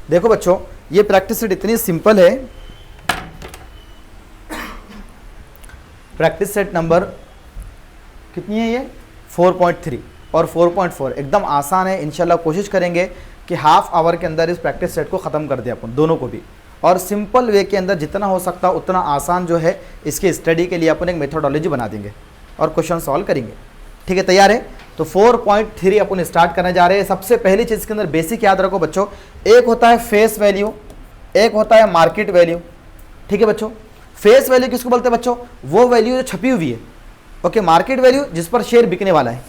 देखो बच्चों, ये प्रैक्टिस सेट इतनी सिंपल है, प्रैक्टिस सेट नंबर कितनी है ये 4.3 और 4.4 एकदम आसान है। इंशाल्लाह कोशिश करेंगे कि हाफ आवर के अंदर इस प्रैक्टिस सेट को ख़त्म कर दें अपन दोनों को भी, और सिंपल वे के अंदर जितना हो सकता उतना आसान जो है इसके स्टडी के लिए अपन एक मेथोडोलॉजी बना देंगे और क्वेश्चन सॉल्व करेंगे। ठीक है, तैयार है? तो 4.3 अपन स्टार्ट करने जा रहे हैं। सबसे पहली चीज़ के अंदर बेसिक याद रखो बच्चों, एक होता है फेस वैल्यू, एक होता है मार्केट वैल्यू। ठीक है बच्चों, फेस वैल्यू किसको बोलते हैं बच्चों? वो वैल्यू जो छपी हुई है। ओके, मार्केट वैल्यू जिस पर शेयर बिकने वाला है।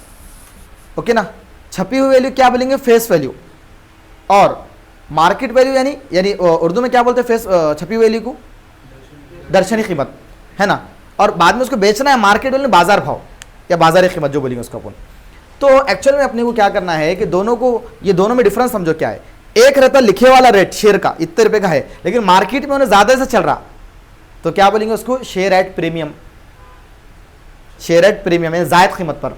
ओके ना, छपी हुई वैल्यू क्या बोलेंगे? Face value. और मार्केट वैल्यू यानी उर्दू में क्या बोलते हैं फेस छपी हुई वैल्यू को? दर्शनी कीमत, है ना। और बाद में उसको बेचना है मार्केट वैल्यू, बाजार भाव या बाजारी कीमत जो बोलेंगे उसको अपन। तो एक्चुअल में अपने को क्या करना है कि दोनों को, ये दोनों में डिफरेंस समझो क्या है। एक रहता लिखे वाला रेट शेयर का इतने रुपए का है, लेकिन मार्केट में उन्हें ज्यादा से चल रहा, तो क्या बोलेंगे उसको? Share at premium. Share at premium है जायद कीमत पर,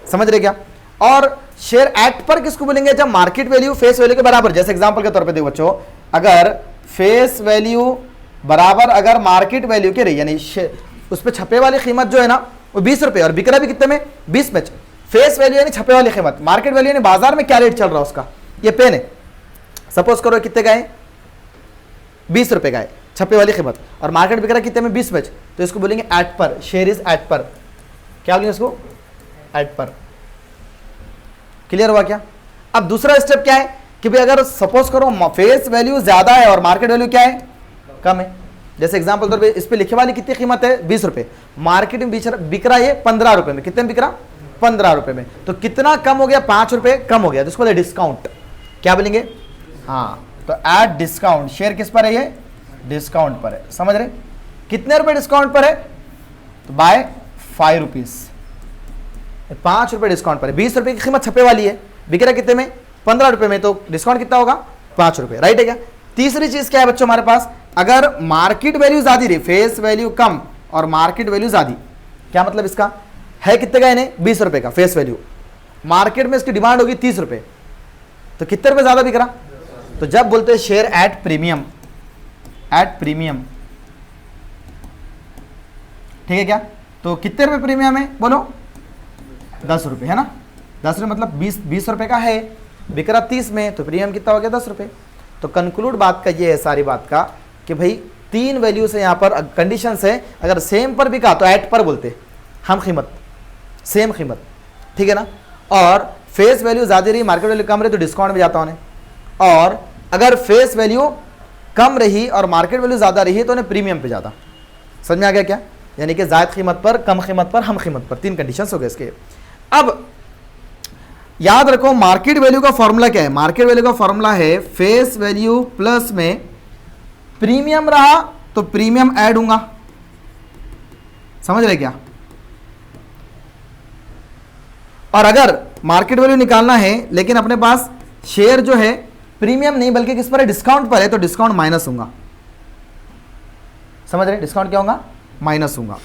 समझ रहे क्या? और शेयर एट पर किसको बोलेंगे? जब मार्केट वैल्यू फेस वैल्यू के बराबर। जैसे एग्जांपल के तौर पे देखो बच्चों, अगर फेस वैल्यू बराबर अगर मार्केट वैल्यू के रही, यानी उस पर छपे वाली कीमत जो है ना वो 20 रुपए और बिक रहा भी कितने में? 20 में। फेस वैल्यू यानी छपे वाली कीमत, मार्केट वैल्यू यानी बाजार में क्या रेट चल रहा है उसका। ये पेन है, सपोज करो कितने का है? 20 रुपए का है छपे वाली कीमत, और मार्केट बिक रहा कितने में? 20 में। तो इसको बोलेंगे एट पर, शेयर इज एट पर। क्या बोलेंगे इसको? एट पर। क्लियर हुआ क्या? अब दूसरा स्टेप क्या है कि भाई अगर सपोज करो फेस वैल्यू ज्यादा है और मार्केट वैल्यू क्या है? कम है। जैसे एग्जांपल तौर पे इस पे लिखे वाली कितनी कीमत है? 20 रुपए, मार्केट में बिक रहा है 15 रुपए में। कितने में बिक रहा? 15 रुपए में। तो कितना कम हो गया? 5 रुपए कम हो गया, तो इसको बोले डिस्काउंट। क्या बोलेंगे? हाँ, तो एट डिस्काउंट। शेयर किस पर है? ये डिस्काउंट पर है। समझ रहे? कितने रुपए डिस्काउंट पर है? तो बाय 5 रुपीज, 5 रुपए डिस्काउंट पर है। 20 रुपए की कीमत छपे वाली है, बिक रहा कितने में? 15 रुपए में, तो डिस्काउंट कितना होगा? 5 रुपए। राइट है क्या? तीसरी चीज क्या है बच्चों हमारे पास? अगर मार्केट वैल्यू ज्यादा रही, फेस वैल्यू कम और मार्केट वैल्यू ज्यादा, क्या मतलब इसका है? कितने का? इन्हें 20 रुपए का फेस वैल्यू, मार्केट में इसकी डिमांड होगी 30 रुपए, तो कितने रुपए ज्यादा बिक रहा? तो जब बोलते हैं share at premium, at premium, ठीक है क्या? तो कितने रुपए प्रीमियम है बोलो? 10 रुपए, है ना। 10 रुपए मतलब 20 रुपए का है, बिक रहा 30 में, तो प्रीमियम कितना हो गया? 10 रुपए। तो कंक्लूड बात का ये है सारी बात का कि भाई 3 वैल्यू से यहाँ पर कंडीशन है, अगर सेम पर बिका तो एट पर बोलते हम कीमत, सेम कीमत, ठीक है ना। और फेस वैल्यू ज़्यादा रही, मार्केट वैल्यू कम रही, तो डिस्काउंट में जाता उन्हें। और अगर फेस वैल्यू कम रही और मार्केट वैल्यू ज़्यादा रही तो उन्हें प्रीमियम पे जाता। समझ में आ गया क्या? यानी कि ज़ायद कीमत पर, कम कीमत पर, हम कीमत पर। 3 कंडीशंस हो गए इसके। अब याद रखो मार्केट वैल्यू का फॉर्मूला क्या है? मार्केट वैल्यू का फॉर्मूला है फेस वैल्यू प्लस में प्रीमियम रहा तो प्रीमियम ऐड होगा। समझ रहे क्या? और अगर मार्केट वैल्यू निकालना है लेकिन अपने पास शेयर जो है प्रीमियम नहीं बल्कि किस पर है? डिस्काउंट पर है, तो डिस्काउंट माइनस होगा। समझ रहे? डिस्काउंट क्या होगा? माइनस होगा।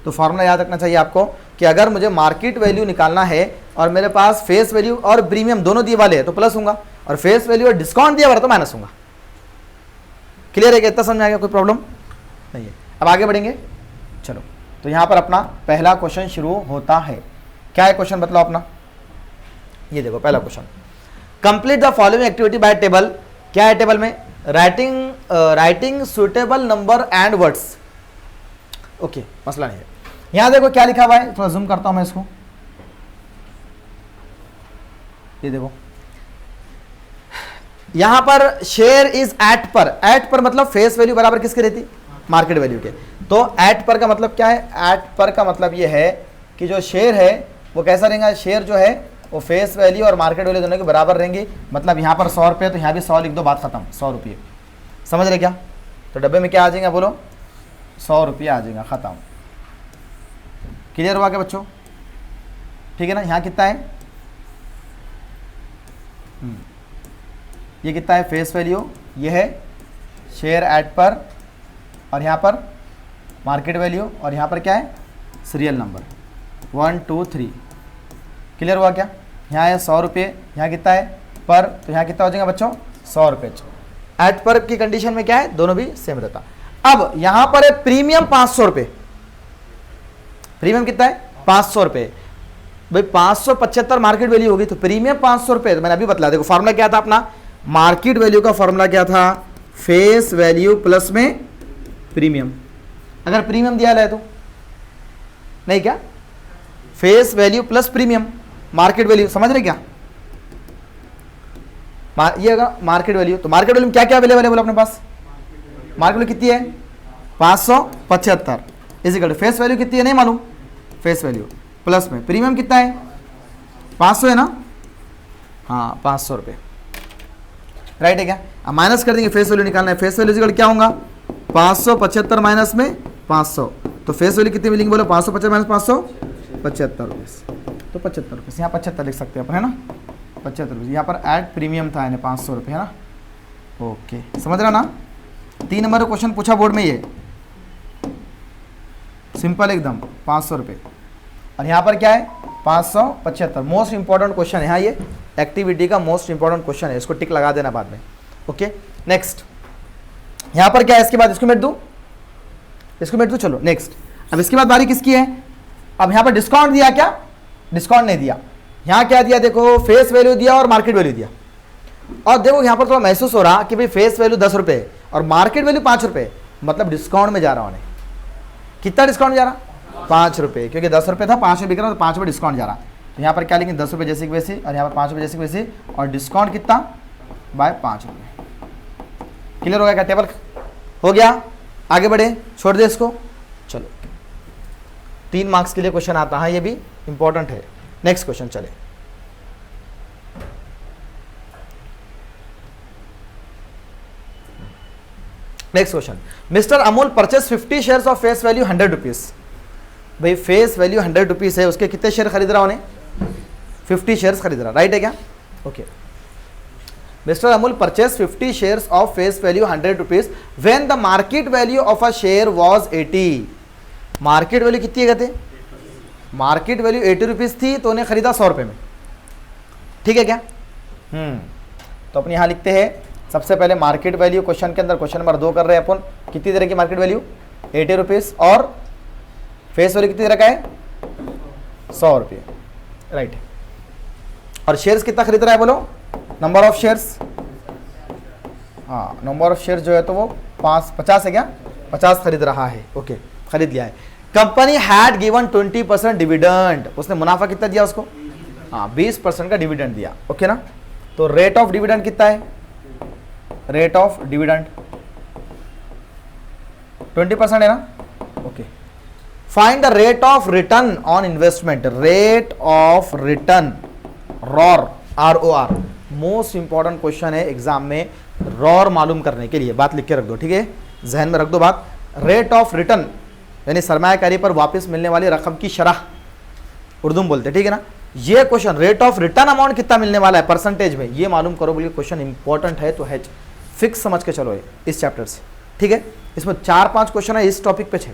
तो फॉर्मूला याद रखना चाहिए आपको कि अगर मुझे मार्केट वैल्यू निकालना है और मेरे पास फेस वैल्यू और प्रीमियम दोनों दिए वाले हैं तो प्लस होगा, और फेस वैल्यू और डिस्काउंट दिया वाला तो माइनस होगा। क्लियर है क्या? इतना समझ आएगा? कोई प्रॉब्लम नहीं है। अब आगे बढ़ेंगे, चलो। तो यहां पर अपना पहला क्वेश्चन शुरू होता है। क्या है क्वेश्चन? बतलाओ अपना। ये देखो पहला question, complete the following activity by table. क्या है टेबल में? Writing suitable number and words. Okay, मसला नहीं है। यहां देखो क्या लिखा हुआ है, थोड़ा जूम करता हूं मैं इसको। ये देखो यहां पर शेयर इज एट पर। एट पर मतलब फेस वैल्यू बराबर किसके रहती? मार्केट वैल्यू के। तो एट पर का मतलब क्या है? एट पर का मतलब ये है कि जो शेयर है वो कैसा रहेगा? शेयर जो है वो फेस वैल्यू और मार्केट वैल्यू दोनों के बराबर रहेंगे। मतलब यहाँ पर 100 रुपये तो यहाँ भी 100 लिख दो, बात खत्म। 100 रुपये। समझ रहे क्या? तो डब्बे में क्या आ जाएगा बोलो? 100 रुपये आ जाएगा, खत्म। क्लियर हुआ क्या बच्चों? ठीक है ना। यहाँ कितना है? ये कितना है? फेस वैल्यू ये है, शेयर एट पर, और यहाँ पर मार्केट वैल्यू, और यहाँ पर क्या है? Serial number 1 2 3। क्लियर हुआ क्या? यहाँ है 100 रुपये, यहाँ कितना है पर, तो यहाँ कितना हो जाएगा बच्चों 100 रुपये। एट पर की कंडीशन में क्या है, दोनों भी सेम रहता। अब यहाँ पर है प्रीमियम 500 रुपये, प्रीमियम कितना है 500 रुपये। भाई 575 मार्केट वैल्यू होगी तो प्रीमियम 500 रुपये। तो मैंने अभी बतला, देखो फॉर्मूला क्या था अपना, मार्केट वैल्यू का फॉर्मूला क्या था, फेस वैल्यू प्लस में प्रीमियम। अगर प्रीमियम दिया है तो नहीं, क्या face value plus premium market value, समझ रहे क्या, ये अगर मार्केट वैल्यू, तो मार्केट वैल्यू में क्या क्या अवेलेबल है बोला अपने पास, मार्केट वैल्यू कितनी है 575 इजिकल फेस वैल्यू कितनी है नहीं मालूम, फेस वैल्यू प्लस में प्रीमियम कितना है 500 है ना, हाँ 500 रुपये, राइट है क्या। अब माइनस कर देंगे, फेस वैल्यू निकालना है, फेस वैल्यू इजिकल क्या होगा 575 माइनस में 500, तो फेस वैल्यू कितनी मिलेंगे बोलो 575 माइनस 575 रुपये, तो 75 रुपये, यहाँ 75 लिख सकते हैं अपन है ना, 75 रुपये। यहाँ पर ऐड प्रीमियम था यानी 500 रुपये है ना, ओके समझ रहा ना। 3 नंबर का क्वेश्चन पूछा बोर्ड में, ये सिंपल एकदम 500 रुपये, और यहाँ पर क्या है 575, मोस्ट इंपॉर्टेंट क्वेश्चन है, हाँ ये एक्टिविटी का मोस्ट इंपॉर्टेंट क्वेश्चन है, इसको टिक लगा देना बाद में, ओके। नेक्स्ट यहाँ पर क्या है, इसके बाद इसको मिट दूँ, इसको मिट दूँ, चलो नेक्स्ट। अब इसके बाद बारी किसकी है, अब यहाँ पर डिस्काउंट दिया क्या, डिस्काउंट नहीं दिया, यहाँ क्या दिया देखो फेस वैल्यू दिया और मार्केट वैल्यू दिया, और देखो यहाँ पर थोड़ा महसूस हो रहा कि भाई फेस वैल्यू 10 रुपये और मार्केट वैल्यू 5 रुपये, मतलब डिस्काउंट में जा रहा हूँ, कितना डिस्काउंट जा रहा 5 रुपये, क्योंकि 10 रुपये था 5 में बिक रहा तो 5 रुपये डिस्काउंट जा रहा। तो यहाँ पर क्या लिखेंगे 10 रुपये जैसे कि वैसे, और यहाँ पर 5 रुपये जैसे कि वैसे, और डिस्काउंट कितना बाय 5 रुपये। क्लियर हो गया क्या, टेबल हो गया, आगे बढ़े, छोड़ दे इसको, चलो 3 मार्क्स के लिए क्वेश्चन आता है, ये भी इंपॉर्टेंट है। नेक्स्ट क्वेश्चन चले, next question, mister Amul purchase 50 shares of face value 100 rupees. भाई फेस वैल्यू 100 रुपीज है, उसके कितने शेयर खरीद रहा उन्हें 50 शेयर्स खरीद रहा, राइट है क्या, okay. Mister Amul purchase 50 shares of face value 100 rupees when the market value of a share was 80। Market value कितनी है कहते, मार्केट वैल्यू 80 रुपीज थी तो उन्हें खरीदा 100 रुपये में, ठीक है क्या। तो अपन यहाँ लिखते हैं सबसे पहले मार्केट वैल्यू, क्वेश्चन के अंदर क्वेश्चन नंबर 2 कर रहे हैं अपन, कितनी तरह की मार्केट वैल्यू 80 रुपीज़, और फेस वैल्यू कितनी तरह का है 100 रुपये, राइट। और शेयर्स कितना खरीद रहा है बोलो, नंबर ऑफ शेयर्स, हाँ नंबर ऑफ शेयर्स जो है तो वो 50 है क्या, 50 खरीद रहा है, ओके खरीद लिया है। कंपनी हैड गिवन 20% डिविडेंड, उसने मुनाफा कितना दिया उसको, हाँ 20% का डिविडेंड दिया, ओके ना। तो रेट ऑफ डिविडेंड कितना है, रेट ऑफ डिविडेंड 20% है ना, okay. Find the rate of return on investment, rate of return roar, ROR, most important question है एग्जाम में, रॉर मालूम करने के लिए बात लिख के रख दो, ठीक है जहन में रख दो बात। रेट ऑफ रिटर्न यानी सरमायाकारी पर वापस मिलने वाली रकम की शरह, उर्दू में बोलते हैं, ठीक है ना। ये question rate of return amount कितना मिलने वाला है परसेंटेज में, ये मालूम करो बोलिए, क्वेश्चन इंपॉर्टेंट है तो है, फिक्स समझ के चलो ये इस चैप्टर से, ठीक है। इसमें 4-5 क्वेश्चन है इस टॉपिक पे 6,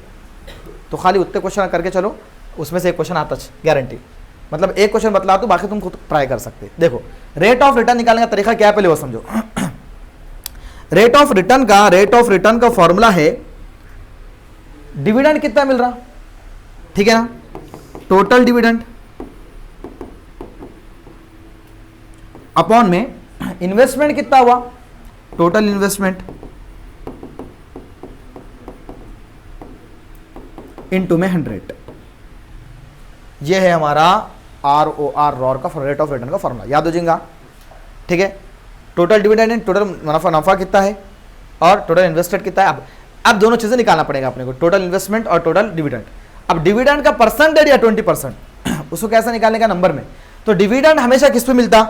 तो खाली उतने क्वेश्चन करके चलो, उसमें से एक क्वेश्चन आता है गारंटी, मतलब एक क्वेश्चन बतला तो बाकी तुम खुद ट्राई कर सकते। देखो रेट ऑफ रिटर्न निकालने का तरीका क्या है पहले वो समझो। रेट ऑफ रिटर्न का फॉर्मूला है डिविडेंड कितना मिल रहा, ठीक है ना, टोटल डिविडेंड अपॉन में इन्वेस्टमेंट कितना हुआ, टोटल इन्वेस्टमेंट इनटू में 100, ये है हमारा ROR रॉर का रेट ऑफ रिटर्न का फॉर्मूला, याद हो जाएगा, ठीक है। टोटल डिविडेंड, टोटल नफा कितना है और टोटल इन्वेस्टेड कितना है। अब दोनों चीजें निकालना पड़ेगा अपने को, टोटल इन्वेस्टमेंट और टोटल डिविडेंड। अब डिविडेंड का परसेंटेज या 20%, उसको कैसे निकालने का नंबर में, तो डिविडेंड हमेशा किस पे मिलता,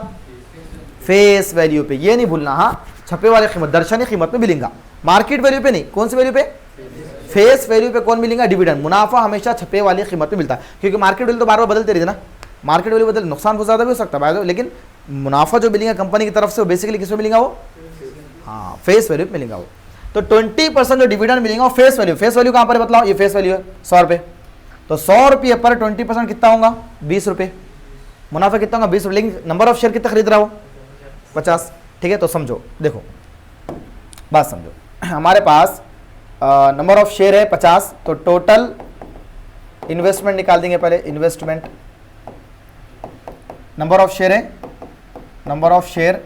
फेस वैल्यू पे, ये नहीं भूलना, हाँ छपे वाली कीमत दर्शनीय कीमत में मिलेगा, मार्केट वैल्यू पे नहीं, कौन सी वैल्यू पे, फेस वैल्यू पे कौन मिलेगा, डिविडेंड। मुनाफा हमेशा छपे वाली कीमत पे मिलता है, क्योंकि मार्केट वैल्यू तो बार बार बदलते रहती है ना, मार्केट वैल्यू बदल नुकसान बहुत ज़्यादा भी हो सकता है, लेकिन मुनाफा जो मिलेगा कंपनी की तरफ से वो बेसिकली किस में मिलेगा, वो हाँ फेस वैल्यू पे मिलेगा वो। तो 20% जो डिविडेंड मिलेगा वो फेस वैल्यू कहाँ पर बताओ, ये फेस वैल्यू है 100 रुपये, तो 100 रुपये पर 20% कितना होगा 20 रुपये, मुनाफा कितना होगा 20 रुपये, लेकिन नंबर ऑफ शेयर कितना खरीद रहा हो 50। ठीक है, तो समझो, देखो बात समझो, हमारे पास नंबर ऑफ शेयर है 50, तो टोटल इन्वेस्टमेंट निकाल देंगे पहले। इन्वेस्टमेंट नंबर ऑफ शेयर है, नंबर ऑफ शेयर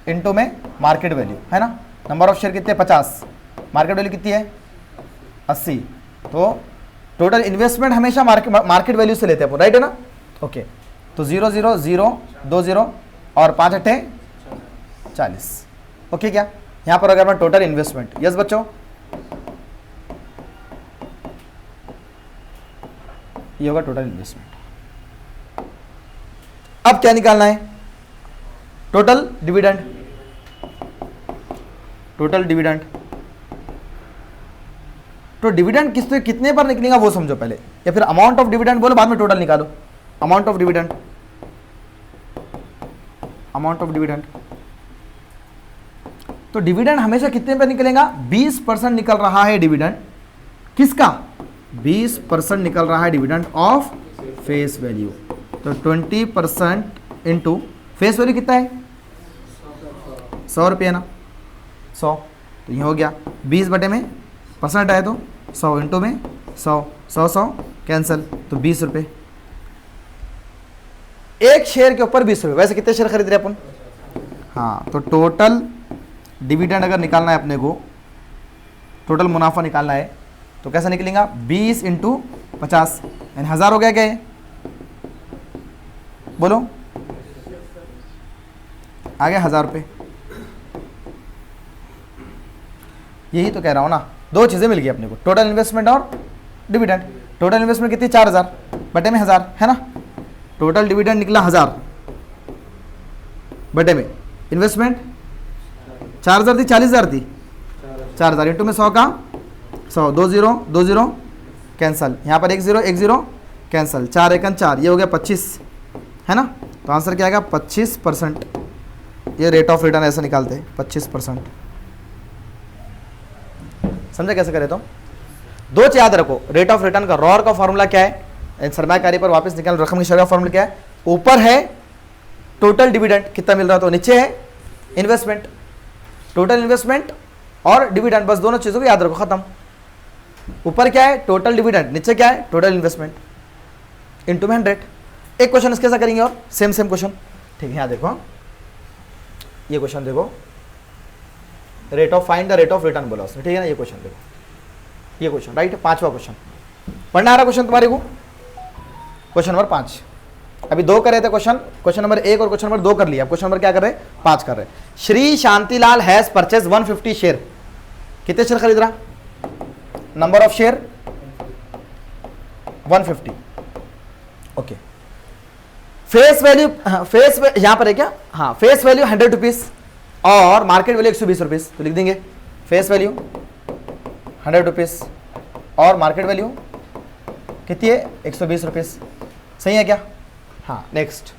इनटू में मार्केट वैल्यू है ना। नंबर ऑफ शेयर कितने 50, मार्केट वैल्यू कितनी है 80, तो टोटल इन्वेस्टमेंट हमेशा मार्केट वैल्यू से लेते हैं, राइट है ना। ओके, तो 0 0 0 2 0 और 5 अट्ठे 40। ओके, क्या यहाँ पर अगर मैं टोटल इन्वेस्टमेंट, यस बच्चों, ये होगा टोटल इन्वेस्टमेंट। अब क्या निकालना है, टोटल डिविडेंड, टोटल डिविडेंड। तो डिविडेंड कितने पर निकलेगा वो समझो पहले, या फिर अमाउंट ऑफ डिविडेंड बोलो, बाद में टोटल निकालो। Amount of dividend, amount of dividend, तो डिविडेंड हमेशा कितने पर निकलेगा 20% निकल रहा है डिविडेंड, किसका 20% निकल रहा है डिविडेंड ऑफ फेस वैल्यू। तो 20% इंटू फेस वैल्यू कितना है 100 रुपये ना, 100, तो ये हो गया 20 बटे में परसेंट आए तो 100 इंटू में 100, 100 100 कैंसिल, तो 20 रुपये। एक शेयर के ऊपर 20 रुपये, वैसे कितने शेयर खरीद रहे अपन, हाँ, तो टोटल डिविडेंड अगर निकालना है अपने को, टोटल मुनाफा निकालना है, तो कैसा निकलेगा 20 इंटू 50 यानी 1000 हो गया क्या ये, बोलो आ गया 1000 रुपये। यही तो कह रहा हूँ ना, दो चीज़ें मिल गई अपने को, टोटल इन्वेस्टमेंट और डिविडेंड। टोटल इन्वेस्टमेंट कितनी 4000 बटे में 1000 है ना, टोटल डिविडेंड निकला 1000 बटे में इन्वेस्टमेंट 4000 थी, 40000 थी, 4000 इंटू में 100 का 100, 2 0 2 0 कैंसल, यहाँ पर 1 0 1 0 कैंसल, 4 1 4, ये हो गया 25 है ना। तो आंसर क्या आएगा 25%। ये रेट ऑफ रिटर्न ऐसे निकालते हैं 25%। समझे कैसे करें, तो दो चीज याद रखो, रेट ऑफ रिटर्न का रॉर का फॉर्मूला क्या है, सरमायाकारी पर वापस निकाल रकम की शरह का फॉर्मूला क्या है, ऊपर है टोटल डिविडेंड कितना मिल रहा है, तो नीचे है इन्वेस्टमेंट, टोटल इन्वेस्टमेंट और डिविडेंड, बस दोनों चीजों को याद रखो, खत्म। ऊपर क्या है टोटल डिविडेंड, नीचे क्या है टोटल इन्वेस्टमेंट इनटू में 100। एक क्वेश्चन इसके साथ करेंगे और सेम क्वेश्चन, ठीक है। यहाँ देखो, ये क्वेश्चन देखो, rate of find the rate of return बोला उसने, ठीक है ना। ये क्वेश्चन देखो, ये क्वेश्चन राइट है, 5वां क्वेश्चन पढ़ना आ रहा क्वेश्चन तुम्हारे को, क्वेश्चन नंबर 5। अभी 2 कर रहे थे क्वेश्चन नंबर 1 और क्वेश्चन नंबर 2 कर लिया, क्वेश्चन नंबर क्या कर रहे हैं 5 कर रहे हैं। Shri Shantilal has purchase 150 share, कितने शेयर खरीद रहा, number of share 150। Okay, face value, face यहां पर है क्या, हाँ, फेस वैल्यू 100 रुपीज और मार्केट वैल्यू 120 रुपीज, तो लिख देंगे फेस वैल्यू 100 रुपीज और मार्केट वैल्यू कितनी है 120 रुपीज, सही है क्या। हाँ, next,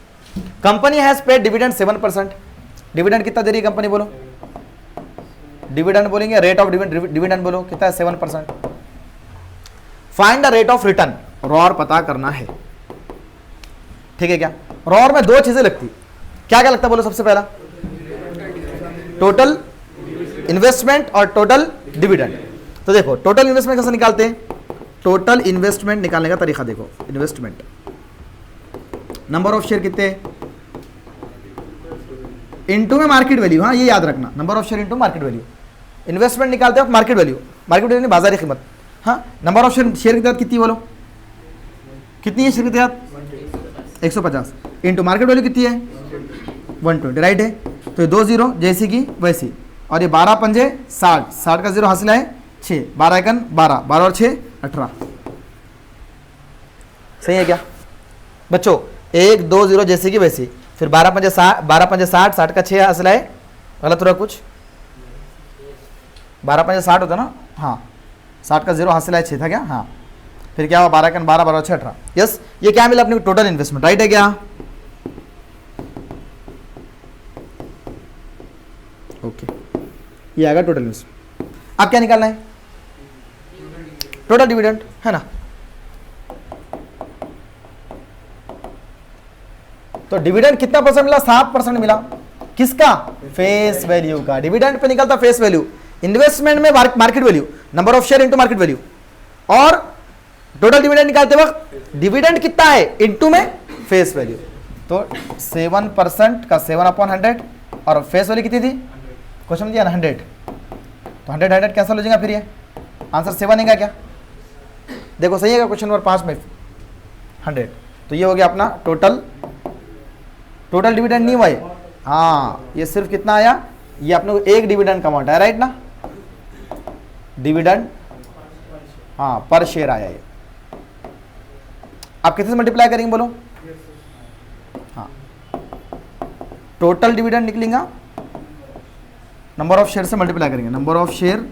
company has paid dividend 7%, dividend कितना दे रही है कंपनी, बोलो डिविडेंड बोलेंगे, रेट ऑफ डिविडेंड बोलो कितना है 7%। Find the rate of return, roar पता करना है, ठीक है क्या। रॉर में 2 चीजें लगती, क्या क्या लगता है बोलो, सबसे पहला टोटल इन्वेस्टमेंट और टोटल डिविडेंड। तो देखो टोटल इन्वेस्टमेंट कैसे निकालते हैं, टोटल इन्वेस्टमेंट निकालने का तरीका देखो, इन्वेस्टमेंट नंबर ऑफ शेयर कितने इनटू में मार्केट वैल्यू, हाँ ये याद रखना, number of share into market value. Investment निकालते हो मार्केट वैल्यू, मार्केट वैल्यू बाजारी कीमत, हाँ। नंबर ऑफ शेयर की तादाद कितनी बोलो, कितनी है शेयर की तादाद 150 इंटू मार्केट वैल्यू कितनी है 120, राइट है। तो ये 2 0 जैसी की वैसी, और ये 12 पंजे 60, 60 का 0 हासिल है 6, 12 एकन 12, 12 और 6 18, सही है क्या बच्चों। 1 2 0 जैसी की वैसी, फिर 12 पंजे 60, 12 पंजे 60, 60 का 6 हासिल है, गलत हो रहा कुछ, 12 पंजे 60 होता ना, हाँ 60 का 0 हासिल है 6 था क्या, हाँ। फिर क्या हुआ 12 एकन 12, 12 और 6 18, यस। ये क्या मिला अपने को टोटल इन्वेस्टमेंट, राइट है क्या, ओके। ये आएगा टोटल इन्वेस्टमेंट। अब क्या निकालना है, टोटल डिविडेंड है ना। तो डिविडेंड कितना परसेंट मिला? 7% मिला। किसका? फेस वैल्यू का। डिविडेंड पे निकलता फेस वैल्यू, इन्वेस्टमेंट में market value, number of share into market value, और टोटल डिविडेंड निकालते वक्त डिविडेंड कितना है इंटू में फेस वैल्यू। तो 7% का 7/100 और फेस वैल्यू कितनी थी? क्वेश्चन दिया ना 100, तो 100 कैंसिल हो जाएगा, फिर ये आंसर 7 है क्या? देखो सही है क्वेश्चन नंबर 5 में 100। तो ये हो गया अपना टोटल डिविडेंड नहीं हुआ ये। हाँ, ये सिर्फ कितना आया? ये अपने को एक डिविडेंड का अमाउंट है, राइट ना? डिविडेंड हाँ पर शेयर आया ये। आप कितने से मल्टीप्लाई करेंगे बोलो? हाँ, टोटल डिविडेंड निकलेगा, नंबर ऑफ शेयर से मल्टीप्लाई करेंगे, नंबर ऑफ शेयर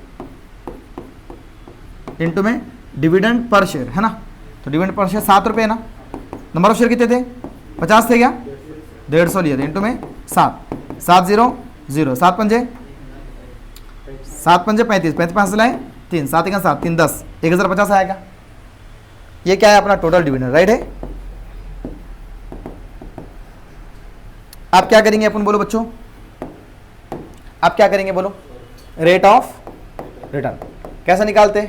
इंटू में डिविडेंड पर शेयर, है ना? तो डिविडेंड पर शेयर 7 रुपये है ना? नंबर ऑफ शेयर कितने थे? 50 थे क्या? 150 लिए थे, इंटू में 7, 7 0 0, 7 पंजे 35, 5 से लाए 3, 7 1 7, 3 10, 1050 आया क्या? ये क्या है? अपना टोटल डिविडेंड, राइट है? आप क्या करेंगे अपन बोलो बच्चों? आप क्या करेंगे बोलो? रेट ऑफ रिटर्न कैसे निकालते?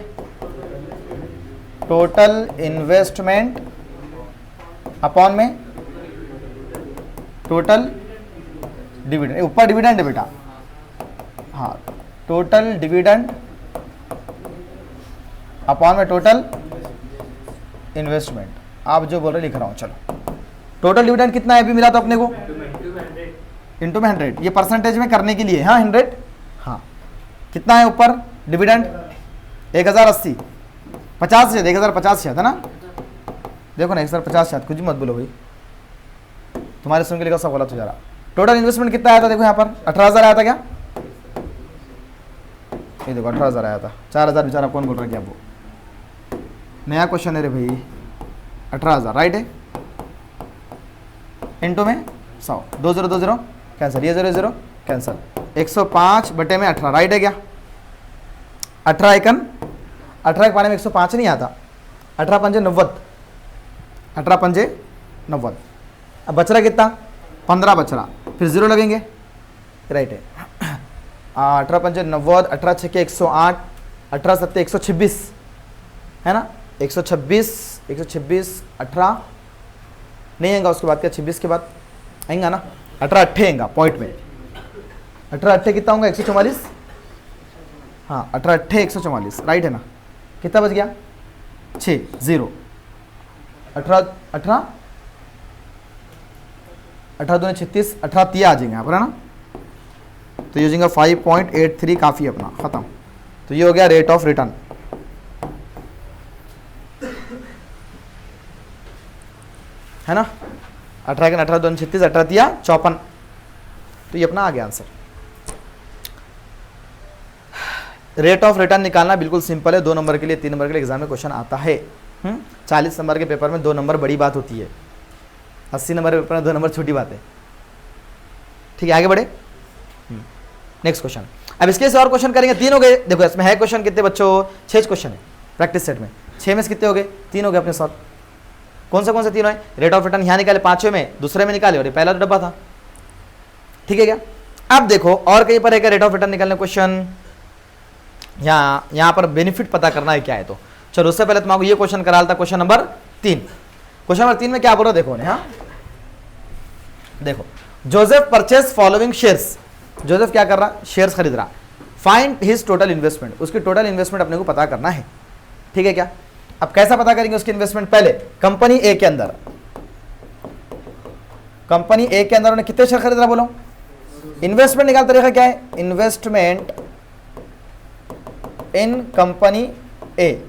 टोटल इन्वेस्टमेंट अपॉन में टोटल डिविडेंड, ऊपर डिविडेंड है बेटा। हाँ, टोटल डिविडेंड अपॉन में टोटल इन्वेस्टमेंट। आप जो बोल रहे लिख रहा हूं, चलो। टोटल डिविडेंड कितना है अभी मिला तो अपने को? इंटू में 100, ये परसेंटेज में करने के लिए। हाँ 100, हाँ कितना है ऊपर डिविडेंड? 1080, 50 से 1050 शायद है ना? देखो ना 1050 शायद, कुछ मत बोलो भाई, तुम्हारे सुन के लिखा सब गलत हो जा रहा। टोटल इन्वेस्टमेंट कितना आया था? देखो यहाँ पर 18,000 आया था क्या? ये देखो 18,000 आया था, 4,000 बेचारा कौन बोल रहा है क्या? वो नया क्वेश्चन है रे भाई। 18,000 राइट है, इंटू में 100, 2 0 2 0 कैंसिल, ये 0 0 कैंसिल, 105 बटे में 18 राइट है क्या? 18 एकन 18 के पाने में 105 नहीं आता, 18 पंजे 90, 18 पंजे 90। अब बच रहा कितना? 15 बच रहा, फिर 0 लगेंगे, राइट है। 18 पंजे 90, 18 छके 108, 18 सत्ते 126 है ना? 126 18 नहीं आएगा, उसके बाद क्या 26 के बाद आएगा ना? 18 अट्ठे आएगा पॉइंट में, 18 अट्ठे कितना होगा? 144। हाँ 18 अट्ठे 144 राइट है ना? कितना बच गया? 6 0, 18 2 36, 18 3 आ जाएंगे यहाँ पर है ना? तो ये हो जाएगा 5.83, काफ़ी अपना ख़त्म। तो ये हो गया रेट ऑफ रिटर्न, है ना? 18 के 18 2 36, 18 3 54, तो ये अपना आ गया आंसर। रेट ऑफ रिटर्न निकालना बिल्कुल सिंपल है, 2 नंबर के लिए 3 नंबर के लिए एग्जाम में क्वेश्चन आता है। 40 नंबर के पेपर में 2 नंबर बड़ी बात होती है, 80 नंबर के पेपर में 2 नंबर छोटी बात है। ठीक है, आगे बढ़े। Next question. अब इसके से और क्वेश्चन करेंगे, 3 हो गए। देखो इसमें है क्वेश्चन कितने बच्चों? 6 क्वेश्चन है प्रैक्टिस सेट में, 6 में से कितने हो गए? 3 हो गए अपने साथ। कौन से 3 है? रेट ऑफ रिटर्न यहाँ निकाले, 5वें में, दूसरे में निकाले, और ये पहला तो डब्बा था। ठीक है क्या? अब देखो और कहीं पर है क्या रेट ऑफ रिटर्न निकालने क्वेश्चन? यहाँ पर बेनिफिट पता करना है क्या है। तो चलो उससे पहले तुम्हारा ये क्वेश्चन करा था, क्वेश्चन नंबर 3। क्वेश्चन नंबर 3 में क्या बोलो देखो, हाँ देखो, Joseph purchase following shares. Joseph क्या कर रहा? शेयर्स खरीद रहा। फाइंड हिज टोटल इन्वेस्टमेंट, उसकी टोटल इन्वेस्टमेंट अपने को पता करना है। ठीक है क्या? अब कैसा पता करेंगे उसकी इन्वेस्टमेंट? पहले कंपनी ए के अंदर, कंपनी ए के अंदर उन्हें कितने शेयर खरीद रहा बोलो? इन्वेस्टमेंट निकालते तरीका क्या है? इन्वेस्टमेंट इन कंपनी ए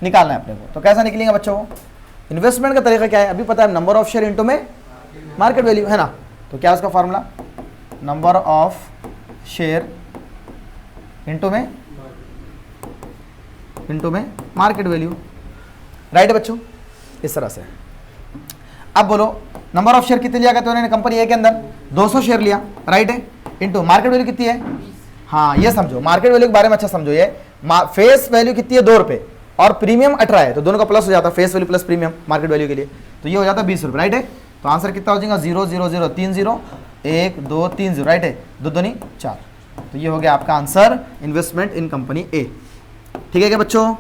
निकालना है अपने को। तो कैसा निकलेगा बच्चों? इन्वेस्टमेंट का तरीका क्या है? अभी पता है, नंबर ऑफ शेयर इंटू में मार्केट वैल्यू, है ना? तो क्या उसका formula? Number of share into में मार्केट वैल्यू, राइट है बच्चों? इस तरह से। अब बोलो नंबर ऑफ शेयर कितने लिया गया? तो उन्होंने कंपनी ए के अंदर 200 शेयर लिया, राइट है? इंटू मार्केट वैल्यू कितनी है? हाँ ये समझो, मार्केट वैल्यू के बारे में अच्छा समझो। ये फेस वैल्यू कितनी है? 2 रुपये, और प्रीमियम 18 है, तो दोनों का प्लस हो जाता है, face value plus premium market value के लिए, तो ये हो जाता है 20 रुपये, राइट है। तो आंसर कितना हो जाएगा 0 0 0 3 0 1 2 3 0, राइट है, 2 दूनी 4। तो ये हो गया आपका आंसर इन्वेस्टमेंट इन कंपनी ए। ठीक है क्या बच्चों?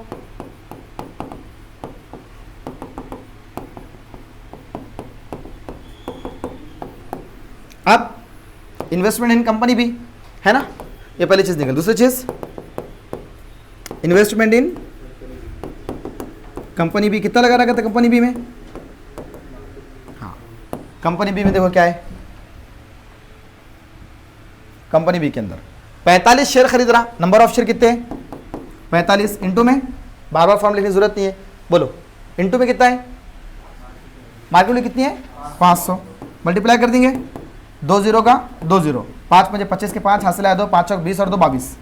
अब इन्वेस्टमेंट इन कंपनी बी है ना, ये पहली चीज निकल। दूसरी चीज इन्वेस्टमेंट इन कंपनी बी, कितना लगा रखा था कंपनी बी में? हाँ, कंपनी बी में देखो क्या है, कंपनी बी के अंदर 45 शेयर खरीद रहा, नंबर ऑफ शेयर कितने हैं? 45, इंटू में बार बार फॉर्म लिखने की जरूरत नहीं है, बोलो इंटू में कितना है? मार्केट वैल्यू कितनी है? 500, मल्टीप्लाई कर देंगे, 2 0 का 2 0, 5 मुझे 25 के 5 हासिल आया, 2 5 चौक 20 और 2 22,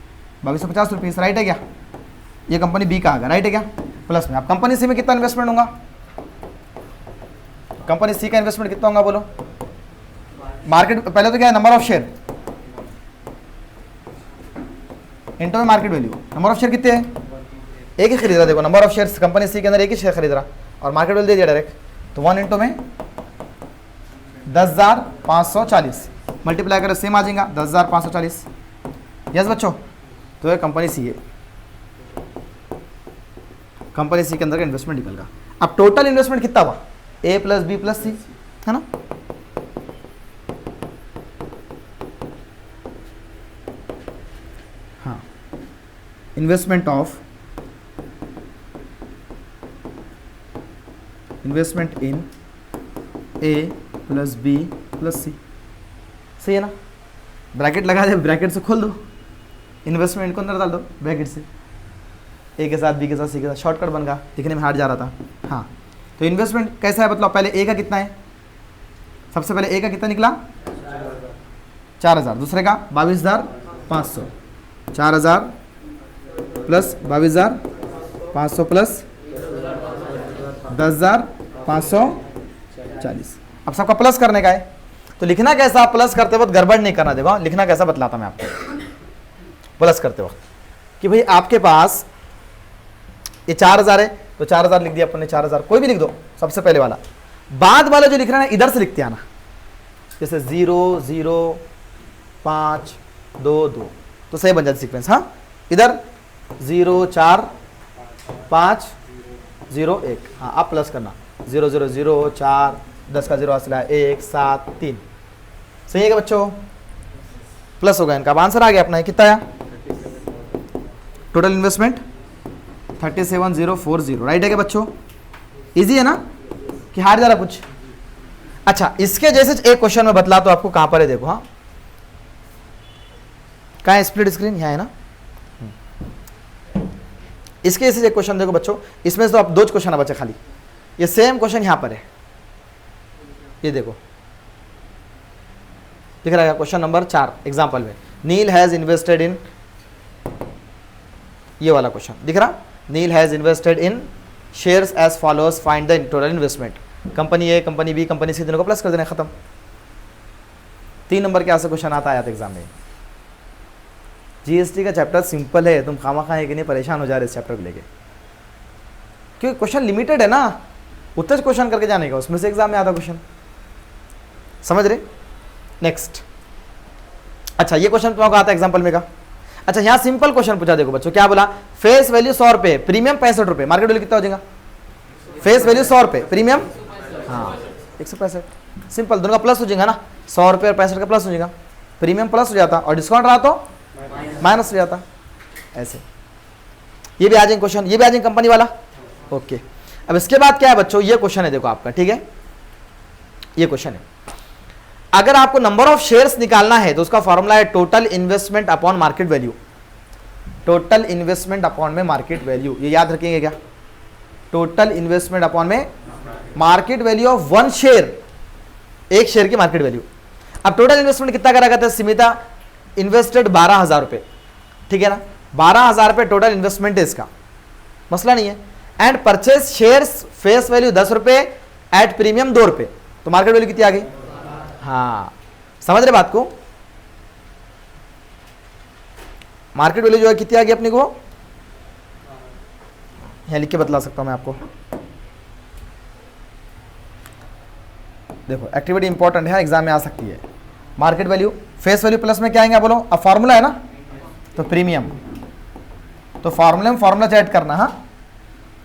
2250 रुपीज़, राइट है क्या? ये कंपनी बी का आ गया, राइट है क्या? प्लस में अब कंपनी सी में कितना इन्वेस्टमेंट होगा? कंपनी सी का इन्वेस्टमेंट कितना होगा बोलो? मार्केट पहले तो क्या है, नंबर ऑफ शेयर इंटू में market value. Number of share कितने हैं? एक ही खरीद रहा, देखो नंबर ऑफ शेयर कंपनी सी के अंदर एक ही शेयर खरीद रहा और मार्केट वैल्यू दे दिया डायरेक्ट, तो 1 इंटू में 10,540, मल्टीप्लाई करें सेम आ जाएगा 10,540। यस बच्चों, तो ये कंपनी सी है, कंपनी सी के अंदर का इन्वेस्टमेंट निकल गया। अब टोटल इन्वेस्टमेंट कितना हुआ? A plus B plus C, है ना? हाँ, investment in A plus B plus C, सही है ना? ब्रैकेट लगा दे, ब्रैकेट से खोल दो, इन्वेस्टमेंट को अंदर डाल दो ब्रैकेट से, ए के साथ बी के साथ सी के साथ, शॉर्टकट बन गया, दिखने में हार्ड जा रहा था। हाँ, तो इन्वेस्टमेंट कैसा है मतलब, पहले ए का कितना है? सबसे पहले ए का कितना निकला? 4000, दूसरे का 22,500, 4000 प्लस 22,500 प्लस 10,540। अब सबका प्लस करने का है, तो लिखना कैसा, प्लस करते वक्त गड़बड़ नहीं करना, देखो लिखना कैसा बतलाता मैं आपको। प्लस करते वक्त कि भाई आपके पास ये 4000 है, तो 4000 लिख दिया अपन ने, 4000 कोई भी लिख दो, सबसे पहले वाला। बाद वाला जो लिख रहा है इधर से लिखते आना, जैसे 0 0 5 2 2, तो सही बन जाती सीक्वेंस। हाँ, इधर 0 4 5 0 1, हाँ आप प्लस करना, 0 0 0 4 10 का 0 हासिल है 1 7 3, सही है क्या बच्चों? प्लस होगा इनका। अब आंसर आ गया अपना, कितना आया टोटल इन्वेस्टमेंट? 37,040, राइट है क्या बच्चों? इजी है ना कि हार्ड जा रहा कुछ? अच्छा, इसके जैसे एक क्वेश्चन में बतला तो आपको कहां पर है, देखो। हाँ, कहां है स्प्लिट स्क्रीन? यहाँ है ना। इसके जैसे एक क्वेश्चन देखो बच्चों, इसमें से तो आप 2 क्वेश्चन बचे खाली, ये सेम क्वेश्चन यहां पर है, ये देखो दिख रहा है क्वेश्चन नंबर 4 एग्जाम्पल में, नील हैज इन्वेस्टेड इन, ये वाला क्वेश्चन दिख रहा, Neel has invested in shares as followers, find the total investment. Company A, company B, company C, तीनों को प्लस कर देना, खत्म। 3 नंबर के ऐसे क्वेश्चन आता है एग्जाम में। जीएसटी का चैप्टर सिंपल है, तुम खामा है कि नहीं परेशान हो जा रहे इस चैप्टर को लेके, क्योंकि क्वेश्चन लिमिटेड है ना, उतना क्वेश्चन करके जाने का, उसमें से एग्जाम में आता क्वेश्चन, समझ रहे? नेक्स्ट, अच्छा ये क्वेश्चन तुम्हारा आता है एग्जाम्पल में का। अच्छा, यहाँ सिंपल क्वेश्चन पूछा, देखो बच्चों क्या बोला, फेस वैल्यू 100 रुपए, प्रीमियम 65 रुपए, मार्केट वैल्यू कितना हो जाएगा? फेस वैल्यू 100 रुपए, प्रीमियम हाँ 165, सिंपल, दोनों का प्लस हो जाएगा ना, 100 रुपये और 65 का प्लस हो जाएगा, प्रीमियम प्लस हो जाता और डिस्काउंट रहा तो माइनस हो जाता, ऐसे। ये भी आ जाएंगे क्वेश्चन, ये भी आ जाएंगे कंपनी वाला, ओके। अब इसके बाद क्या है बच्चों, ये क्वेश्चन है देखो आपका, ठीक है, ये क्वेश्चन है, अगर आपको नंबर ऑफ शेयर्स निकालना है तो उसका फॉर्मूला है total investment upon market value, total investment upon में मार्केट वैल्यू, ये याद रखेंगे क्या, टोटल इन्वेस्टमेंट अपॉन में मार्केट वैल्यू ऑफ 1 शेयर, एक शेयर की मार्केट वैल्यू। अब टोटल इन्वेस्टमेंट कितना करा करता है, स्मिता इन्वेस्टेड 12,000 रुपए, ठीक है ना, 12,000 रुपए टोटल इन्वेस्टमेंट है इसका, मसला नहीं है, and purchase shares face value 10 रुपए एट प्रीमियम 2 रुपए, तो मार्केट वैल्यू कितनी आ गई? हाँ, समझ रहे बात को, मार्केट वैल्यू जो है कितनी आ गई अपने को, यहाँ लिख के बतला सकता हूँ मैं आपको। देखो एक्टिविटी इंपॉर्टेंट है, एग्जाम में आ सकती है। Market value face value plus में क्या आएंगे बोलो, अब फॉर्मूला है ना, तो प्रीमियम, तो फॉर्मूला में फॉर्मूला ऐड करना, हाँ,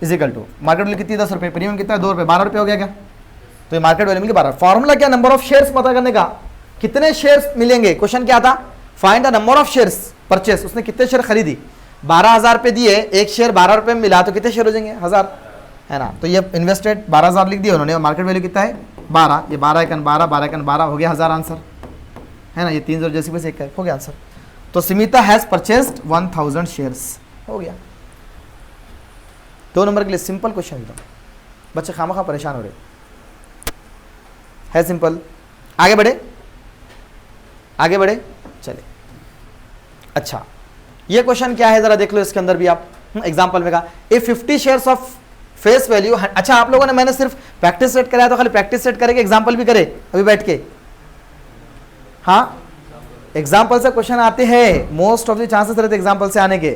इजिकल टू मार्केट वैल्यू कितनी 10 रुपये, प्रीमियम कितना है 2 रुपये, 12 रुपये हो गया क्या, तो ये मार्केट वैल्यू मिली 12। फॉर्मूला क्या, नंबर ऑफ शेयर्स पता करने का, कितने शेयर्स मिलेंगे। क्वेश्चन क्या था, find the number of shares purchase, उसने कितने शेयर खरीदी, 12,000 पे दिए, एक शेयर 12 रुपये में मिला तो कितने शेयर हो जाएंगे 1000, है ना। तो ये इन्वेस्टेड 12,000 लिख दिया उन्होंने, मार्केट वैल्यू कितना है 12, ये 12 एकन 12, 12 एकन 12 हो गया 1000 आंसर, है ना। ये 3 0 जैसे वैसे हो गया आंसर। तो स्मिता हैज परचेस्ड 1000 शेयर्स, हो गया। 2 नंबर के लिए सिंपल क्वेश्चन एकदम, बच्चे खामखा परेशान हो रहे है, सिंपल। आगे बढ़े, आगे बढ़े, चले। अच्छा ये क्वेश्चन क्या है जरा देख लो, इसके अंदर भी आप एग्जांपल में कहा, if 50 shares of face value. अच्छा आप लोगों ने, मैंने सिर्फ प्रैक्टिस सेट कराया तो खाली प्रैक्टिस सेट करेंगे, एग्जांपल भी करे अभी बैठ के, हाँ एग्जांपल से क्वेश्चन आते हैं, मोस्ट ऑफ द चांसेस रहते एग्जांपल से आने के।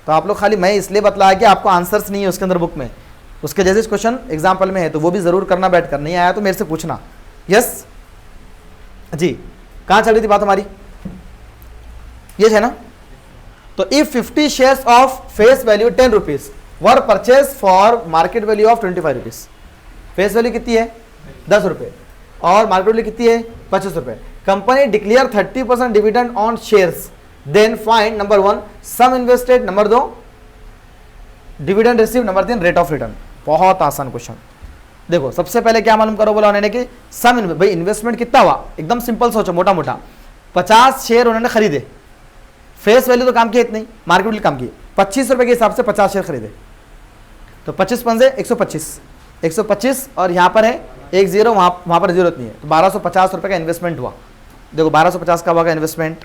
तो आप लोग खाली, मैं इसलिए बतलाया कि आपको आंसर्स नहीं है उसके अंदर बुक में, उसके जैसे क्वेश्चन एग्जांपल में है, तो वो भी जरूर करना बैठ कर, नहीं आया तो मेरे से पूछना। यस जी, कहाँ चल रही थी बात हमारी, ये है ना। तो if 50 shares of face value 10 rupees were purchase for market value of 25 rupees, face value कितनी है 10 रुपये और मार्केट वैल्यू कितनी है 25 रुपये। Company declare 30% dividend on shares, then find number 1 sum invested, number 2 dividend receive, number 3 rate of return. बहुत आसान question. देखो सबसे पहले क्या मालूम करो बोला उन्होंने कि सम, भाई इन्वेस्टमेंट कितना हुआ, एकदम सिंपल सोचो, मोटा मोटा 50 शेयर उन्होंने खरीदे, फेस वैल्यू तो काम की इतनी, मार्केट वैल्यू काम की 25 रुपए के हिसाब से 50 शेयर खरीदे, तो 25 पंजे 125, 125 और यहाँ पर है 1 0, वहाँ पर जरूरत नहीं है, तो 1250 रुपये का इन्वेस्टमेंट हुआ। देखो 1250 का होगा इन्वेस्टमेंट,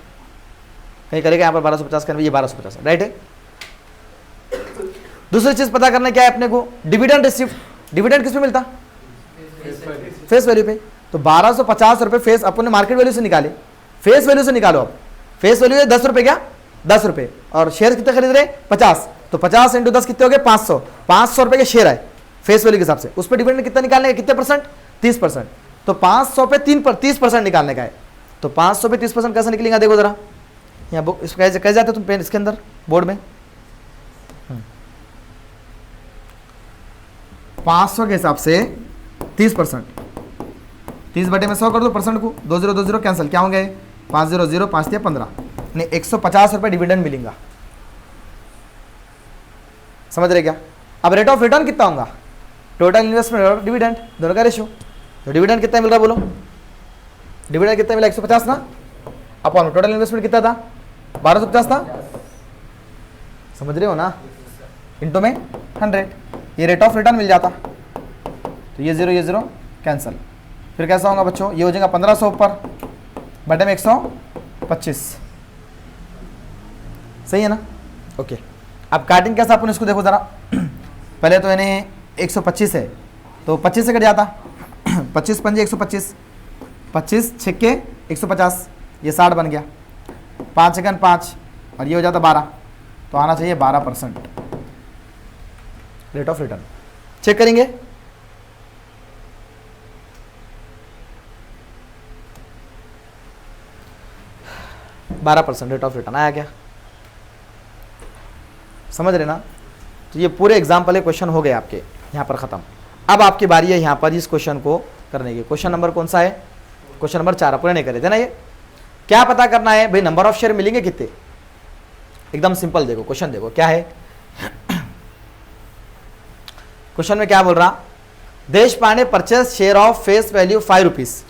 कहीं करेगा यहाँ पर 1250 का, ये 1250 राइट है। दूसरी चीज पता करना क्या है अपने को, डिविडेंड रिसीव, डिविडेंड किस पे मिलता, फेस वैल्यू पे। तो 1250 रुपये फेस अपने मार्केट वैल्यू से निकाले, फेस वैल्यू से निकालो। अब फेस वैल्यू है 10 रुपये, क्या 10 रुपये, और शेयर कितने खरीद रहे 50, तो 50 × 10 कितने हो गए 500, 500 रुपये के शेयर है फेस वैल्यू के हिसाब से, उस पर डिविडेंड कितना निकालने का, कितने परसेंट 30%, तो 500 पे 30% निकालने का है। तो 500 पे 30% कैसे निकलेगा, देखो जरा यहाँ बुक कैसे जाते तुम पेन इसके अंदर बोर्ड में, 500 के हिसाब से 30%, 30 बटे में 100 कर दो परसेंट को, 2 0 2 0 कैंसिल, क्या होंगे 5 0 0 5 दिया 15, नहीं 150 रुपये डिविडेंड मिलेगा, समझ रहे क्या। अब रेट ऑफ रिटर्न कितना होगा, टोटल इन्वेस्टमेंट और डिविडेंड दोनों का रेशियो, तो डिविडेंड कितना मिल रहा है बोलो, डिविडेंड कितना मिला 150 ना, अपॉन टोटल इन्वेस्टमेंट कितना था 1250 था, समझ रहे हो ना, इनटू में 100, ये रेट ऑफ रिटर्न मिल जाता, तो ये 0 कैंसिल, फिर कैसा होगा बच्चों, ये हो जाएगा 1500 ऊपर बटे में 125, सही है ना। ओके अब काटिंग कैसा अपन इसको देखो जरा, पहले तो इन्हें 125 है तो 25 से कट जाता, 25 पंजे 125, 25 छिक्के 150, ये 60 बन गया, 5 सेकंड 5 और ये हो जाता 12, तो आना चाहिए 12% रेट ऑफ रिटर्न। चेक करेंगे, %12 रेट ऑफ रिटर्न आया क्या, समझ रहे ना। तो ये पूरे एग्जाम्पल क्वेश्चन हो गए आपके यहाँ पर ख़त्म। अब आपकी बारी है यहाँ पर इस क्वेश्चन को करने की। क्वेश्चन नंबर कौन सा है, क्वेश्चन नंबर 4, पूरे नहीं करे थे ना। ये क्या पता करना है भाई, नंबर ऑफ शेयर मिलेंगे कितने, एकदम सिंपल। देखो क्वेश्चन देखो क्या है, क्वेश्चन में क्या बोल रहा, Deshpande purchase share of face value 5 rupees,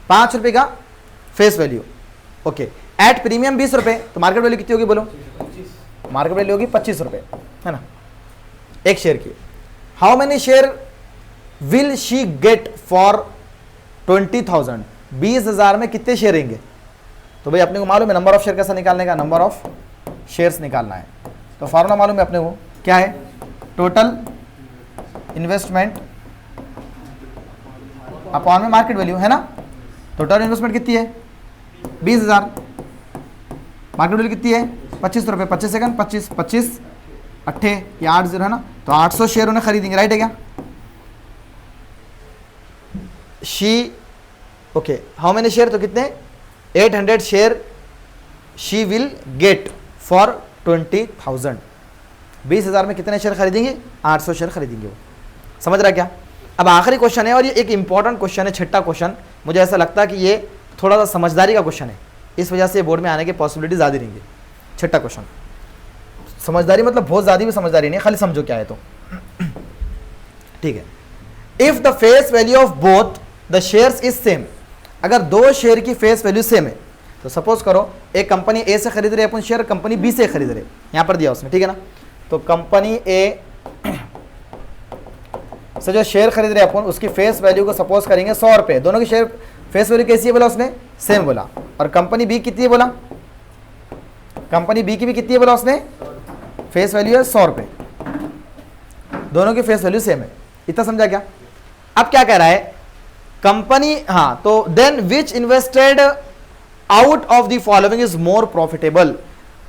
5 रुपये का face value, okay, at premium 20 रुपये, तो मार्केट वैल्यू कितनी होगी बोलो, मार्केट वैल्यू होगी 25 रुपये, है ना, एक शेयर की। How many share will she get for 20,000, 20,000 में कितने शेयर रहेंगे। तो भाई अपने को मालूम है नंबर ऑफ शेयर कैसा निकालने का, नंबर ऑफ शेयर्स निकालना है। तो फॉर्मूला मालूम है अपने को क्या है, टोटल इन्वेस्टमेंट अपॉन में मार्केट वैल्यू, है ना। टोटल इन्वेस्टमेंट कितनी है 20,000, मार्केट वैल्यू कितनी है 25 रुपये, 25 सेकंड 25 25 अट्ठे, ये 80 है ना, तो 800 शेयर उन्हें खरीदेंगे, राइट है क्या? She okay, how many share, तो कितने 800 share she will get for 20,000। 20,000 में कितने शेयर खरीदेंगे? 800 शेयर खरीदेंगे वो। समझ रहा क्या? अब आखिरी क्वेश्चन है, और ये एक इंपॉर्टेंट क्वेश्चन है, छठा क्वेश्चन। मुझे ऐसा लगता है कि ये थोड़ा सा समझदारी का क्वेश्चन है, इस वजह से बोर्ड में आने की पॉसिबिलिटी ज़्यादा रहेंगी। छठा क्वेश्चन, समझदारी मतलब बहुत ज़्यादा भी समझदारी नहीं, खाली समझो क्या है तो ठीक है। If the face value of both the shares is same, अगर दो शेयर की फेस वैल्यू सेम है, तो सपोज करो एक कंपनी ए से खरीद रहे अपन शेयर, कंपनी बी से खरीद रहे, यहाँ पर दिया उसने, ठीक है ना। तो कंपनी ए से जो शेयर खरीद रहे अपन, उसकी फेस वैल्यू को सपोज करेंगे 100 रुपये। दोनों की शेयर फेस वैल्यू कैसी है बोला उसने? सेम बोला। और कंपनी बी कितनी है बोला? कंपनी बी की भी कितनी है बोला उसने? फेस वैल्यू है 100 रुपये, दोनों की फेस वैल्यू सेम है। इतना समझा क्या? अब क्या कह रहा है कंपनी, हाँ, तो then which invested out of the following is more profitable.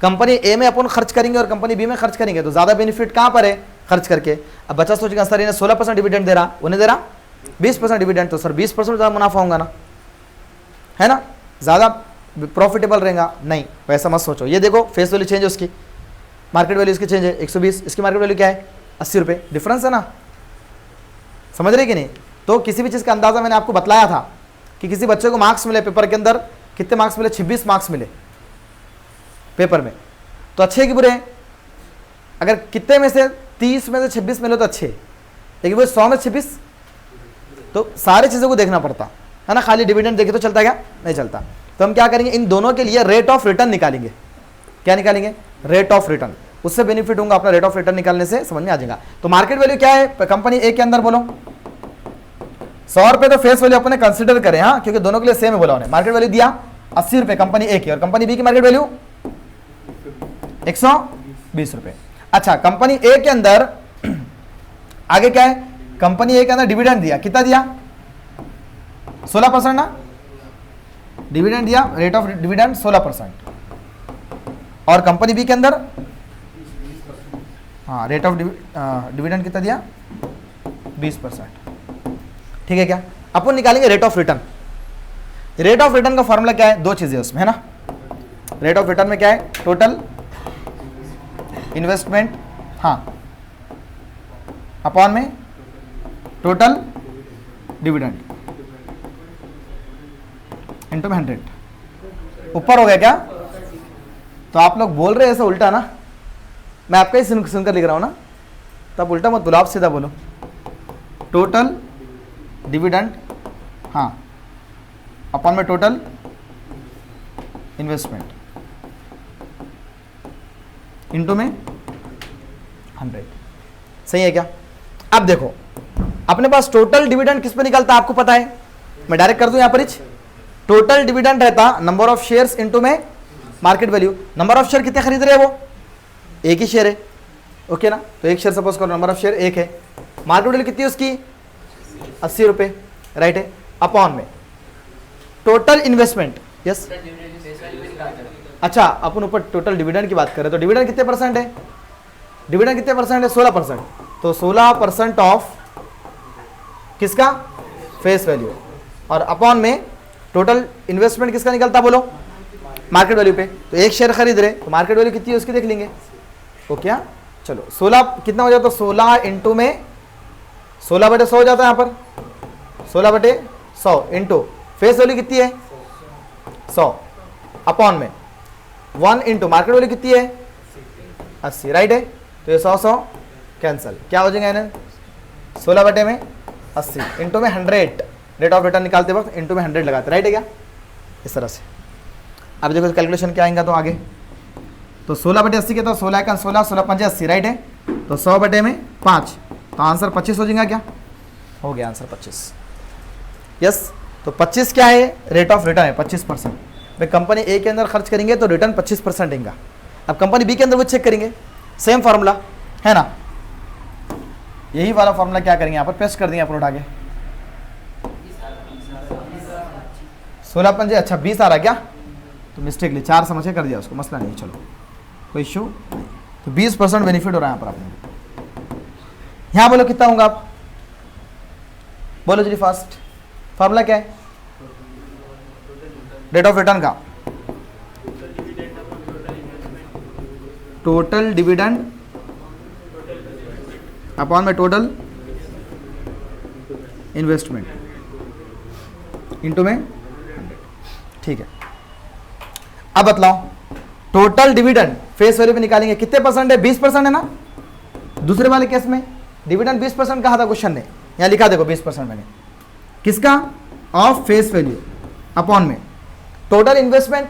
Company A में अपन खर्च करेंगे और कंपनी बी में खर्च करेंगे, तो ज्यादा बेनिफिट कहां पर है? खर्च करके। अब बच्चा सोचेगा सर इन्हें 16% डिविडेंड दे रहा, उन्हें दे रहा 20% डिविडेंड, तो सर 20% ज्यादा मुनाफा होगा ना, है ना, ज्यादा प्रॉफिटेबल रहेगा। नहीं, वैसा मत सोचो। ये देखो फेस वैल्यू चेंज है उसकी, मार्केट वैल्यू इसकी चेंज है 120, इसकी मार्केट वैल्यू क्या है 80 रुपये, डिफरेंस है ना। समझ रहे कि नहीं? तो किसी भी चीज़ का अंदाज़ा मैंने आपको बतलाया था कि किसी बच्चे को मार्क्स मिले पेपर के अंदर, कितने मार्क्स मिले? 26 मार्क्स मिले पेपर में, तो अच्छे कि बुरे हैं? अगर कितने में से 30 में से 26 मिले तो अच्छे, लेकिन वो 100 में 26, तो सारी चीज़ों को देखना पड़ता है ना। खाली डिविडेंड देखे तो चलता क्या? नहीं चलता। तो हम क्या करेंगे, इन दोनों के लिए रेट ऑफ रिटर्न निकालेंगे। क्या निकालेंगे? Rate of return. उससे बेनिफिट होगा अपना, रेट ऑफ रिटर्न निकालने से समझ में आ जाएगा। तो मार्केट वैल्यू क्या है कंपनी ए के अंदर बोलो? 100 रुपये तो फेस वैल्यू अपने कंसिडर करें, हाँ, क्योंकि दोनों के लिए सेम है बोला उन्हें। मार्केट वैल्यू दिया 80 रुपये कंपनी ए की, और कंपनी बी की मार्केट वैल्यू 120 रुपये। अच्छा, कंपनी ए के अंदर आगे क्या है? कंपनी ए के अंदर डिविडेंड दिया, कितना दिया? 16% ना, डिविडेंड दिया, रेट ऑफ डिविडेंड 16%। और कंपनी बी के अंदर, हाँ, रेट ऑफ डिविडेंड कितना दिया? 20%। ठीक है क्या? अपन निकालेंगे rate of return. Rate of return का फॉर्मूला क्या है? दो चीजें उसमें, है ना। रेट ऑफ रिटर्न में क्या है? टोटल इन्वेस्टमेंट, हाँ, अपॉन में टोटल डिविडेंड इंटू में 100। ऊपर हो गया क्या? तो आप लोग बोल रहे हैं ऐसा उल्टा ना, मैं आपका ही सुनकर लिख रहा हूं ना, तो आप उल्टा मत बोलो, आप सीधा बोलो। टोटल डिविडेंड, हाँ, अपॉन में टोटल इन्वेस्टमेंट इंटू में 100। सही है क्या? अब देखो अपने पास टोटल डिविडेंड किस पे निकलता है आपको पता है? मैं डायरेक्ट कर दूं यहां पर ही। टोटल डिविडेंड रहता नंबर ऑफ शेयर्स इंटू में market value. Number of share कितने खरीद रहे हैं वो? एक ही शेयर है, ओके ना। तो एक शेयर सपोज करो, नंबर ऑफ शेयर एक है, मार्केट वैल्यू कितनी है उसकी? 80 रुपये, राइट है। अपॉन में टोटल इन्वेस्टमेंट, यस। अच्छा, अपन ऊपर टोटल डिविडेंड की बात करें तो डिविडेंड कितने परसेंट है? डिविडेंड कितने परसेंट है? 16%। तो 16% ऑफ किसका? Face value. और अपॉन में टोटल इन्वेस्टमेंट किसका निकलता बोलो? मार्केट वैल्यू पे। तो एक शेयर खरीद रहे तो मार्केट वैल्यू कितनी है उसकी देख लेंगे, ओके। चलो 16 कितना हो जाता है? 16 इंटू में 16/100 हो जाता है यहाँ पर, 16/100 इंटू फेस वैल्यू कितनी है? 100, अपॉन में 1 इंटू मार्केट वैल्यू कितनी है? 80, राइट है। तो ये 100 कैंसिल, क्या हो जाएगा इन्हें? 16/80 इंटू में 100, रेट ऑफ रिटर्न निकालते वक्त इंटू में 100 लगाते, राइट है क्या? इस तरह से। अब देखो कैलकुलेशन क्या आएगा तो आगे, तो 16/80 के तो 16 का 16, 16×5 80, राइट है। तो 100/5, तो आंसर 25 हो जाएगा क्या? हो गया आंसर 25, यस। तो 25 क्या है? रेट ऑफ रिटर्न है 25%। भाई कंपनी ए के अंदर खर्च करेंगे तो रिटर्न 25% देंगे। अब कंपनी बी के अंदर वो चेक करेंगे, सेम फार्मूला है ना, यही वाला फार्मूला क्या करेंगे यहाँ पर पेस्ट कर देंगे अपन उठा के। 16×5, अच्छा 20 आ रहा है क्या? तो मिस्टेकली 4 समझ के कर दिया उसको, मसला नहीं, चलो कोई इशू नहीं। तो 20% बेनिफिट हो रहा है यहाँ पर आपने। यहाँ बोलो कितना होगा आप, बोलो जी फास्ट। फॉर्मूला क्या है रेट ऑफ रिटर्न का? टोटल डिविडेंड अपॉन में टोटल इन्वेस्टमेंट इनटू में 100। ठीक है, अब बतलाओ टोटल डिविडेंड फेस वैल्यू पे निकालेंगे, कितने परसेंट है? 20% है ना। दूसरे वाले केस में डिविडेंड 20% कहा था क्वेश्चन ने, यहाँ लिखा देखो 20% मैंने, किसका? ऑफ फेस वैल्यू अपॉन में टोटल इन्वेस्टमेंट।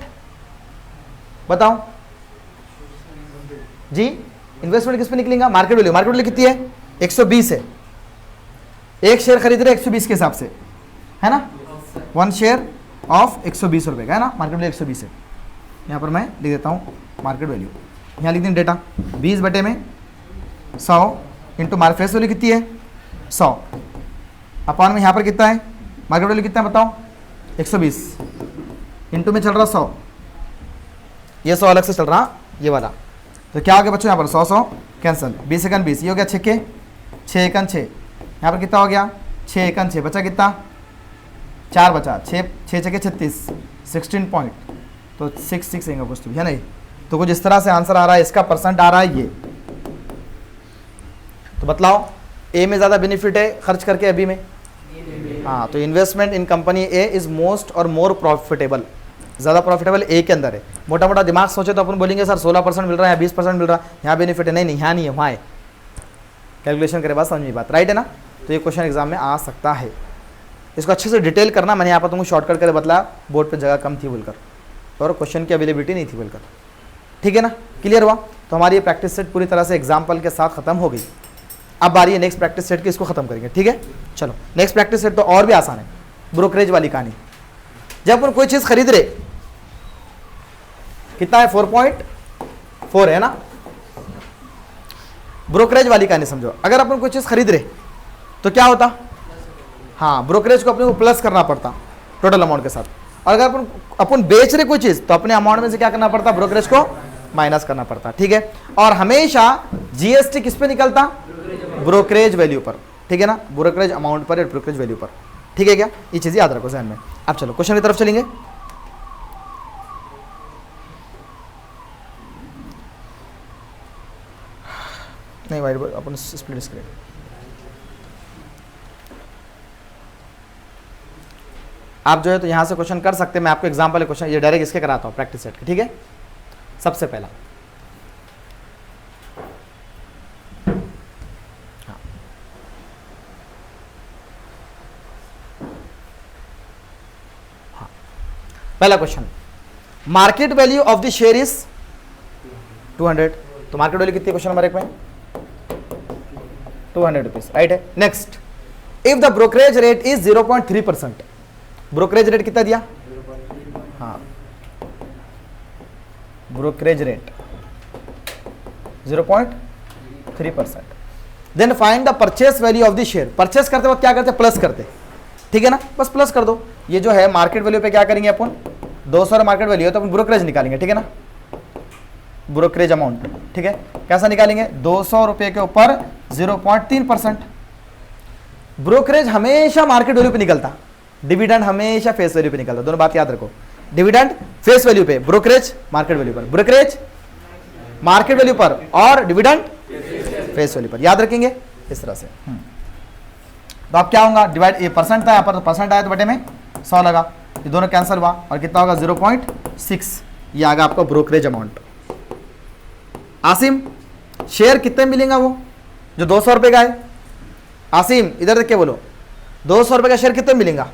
बताओ जी, इन्वेस्टमेंट किस पे निकलेगा? Market value. मार्केट वैल्यू कितनी है? 120 है। एक शेयर खरीद रहे 120 के हिसाब से, है ना। 1 शेयर ऑफ 120 रुपए का, है ना। मार्केट वैल्यू 120 है। यहाँ पर मैं लिख देता हूँ मार्केट वैल्यू, यहाँ लिख दें डेटा 20 बटे में 100 इंटू मार्केट फेस वैल्यू कितनी है? 100 अपॉन में यहाँ पर कितना है? मार्केट वैल्यू कितना है बताओ? 120 इंटू में चल रहा 100, ये 100 अलग से चल रहा ये वाला, तो क्या हो गया बच्चों? यहाँ पर 100 कैंसिल, 20 एकन 20, ये हो गया 6 के 6 एकन 6, यहाँ पर कितना हो गया? 6 एकन 6, बचा कितना? 4 बचा, 6 6 के 36, 16 पॉइंट, तो 6 आएगा कुछ तो, है नहीं। तो कुछ इस तरह से आंसर आ रहा है, इसका परसेंट आ रहा है ये। तो बतलाओ ए में ज़्यादा बेनिफिट है खर्च करके अभी में? हाँ, तो investment in company A is most और मोर प्रॉफिटेबल, ज़्यादा प्रॉफिटेबल ए के अंदर है। मोटा मोटा दिमाग सोचे तो अपन बोलेंगे सर 16% मिल रहा है या 20% मिल रहा है, यहाँ बेनिफिट है। नहीं नहीं, यहाँ नहीं है, वहाँ है। कैलकुलेशन करे बाद समझ बात, राइट है ना। तो ये क्वेश्चन एग्जाम में आ सकता है, इसको अच्छे से डिटेल करना। मैंने यहाँ पर तुमको शॉर्टकट करके बतलाया, बोर्ड पर जगह कम थी बोलकर और क्वेश्चन की अवेलेबिलिटी नहीं थी बोलकर, ठीक है ना। क्लियर हुआ? तो हमारी ये प्रैक्टिस सेट पूरी तरह से एग्जाम्पल के साथ खत्म हो गई। अब बारी है नेक्स्ट प्रैक्टिस सेट की, इसको खत्म करेंगे, ठीक है। चलो नेक्स्ट प्रैक्टिस सेट तो और भी आसान है, ब्रोकरेज वाली कहानी। जब अपन कोई चीज़ खरीद रहे, कितना है? 4.4 है ना। ब्रोकरेज वाली कहानी समझो, अगर अपन कोई चीज़ खरीद रहे तो क्या होता? हाँ, ब्रोकरेज को अपने को प्लस करना पड़ता टोटल अमाउंट के साथ। और अगर अपन बेच रहे कोई चीज़ तो अपने अमाउंट में से क्या करना पड़ता? ब्रोकरेज को माइनस करना पड़ता, ठीक है। और हमेशा जीएसटी किस पे निकलता? ब्रोकरेज वैल्यू पर, ठीक है ना। ब्रोकरेज अमाउंट पर या ब्रोकरेज वैल्यू पर, ठीक है क्या? ये चीज़ याद रखो ध्यान में। अब चलो क्वेश्चन की तरफ चलेंगे। नहीं वाइट बोर्ड, अपन स्प्लिट स्क्रीन। आप जो है तो यहाँ से क्वेश्चन कर सकते हैं। मैं आपको एग्जाम्पल क्वेश्चन ये डायरेक्ट इसके कराता हूँ प्रैक्टिस सेट के, ठीक है। सबसे पहला हाँ, हाँ, पहला question, market value of the share is 200। तो मार्केट वैल्यू कितनी है क्वेश्चन नंबर 1 में? 200 रुपीज, राइट है। Next, if the brokerage rate is 0.3%, brokerage rate कितना दिया? हाँ, brokerage rate 0.3%। Then find the purchase value of the share. Purchase करते वक्त क्या करते? प्लस करते, ठीक है ना। बस प्लस कर दो। ये जो है मार्केट वैल्यू पे क्या करेंगे अपन? 200 मार्केट वैल्यू है तो अपन ब्रोकरेज निकालेंगे, ठीक है ना। ब्रोकरेज अमाउंट, ठीक है। कैसा निकालेंगे? 200 रुपये के ऊपर 0.3%। ब्रोकरेज हमेशा मार्केट वैल्यू पे निकलता, डिविडेंड हमेशा फेस वैल्यू पे निकलता। दोनों बात याद रखो, डिविडेंड फेस वैल्यू पे, ब्रोकरेज मार्केट वैल्यू पर। ब्रोकरेज मार्केट वैल्यू पर और डिविडेंड फेस वैल्यू पर, याद रखेंगे इस तरह से। तो अब क्या होगा? डिवाइड, ये परसेंट था यहाँ पर, तो परसेंट आया तो बटे में 100 लगा, ये दोनों कैंसिल हुआ और कितना होगा? 0.6। ये आगा आपका ब्रोकरेज अमाउंट। आसिम, शेयर कितने मिलेगा वो जो 200 रुपये का है? आसिम इधर देख के बोलो, 200 रुपये का शेयर कितने मिलेगा?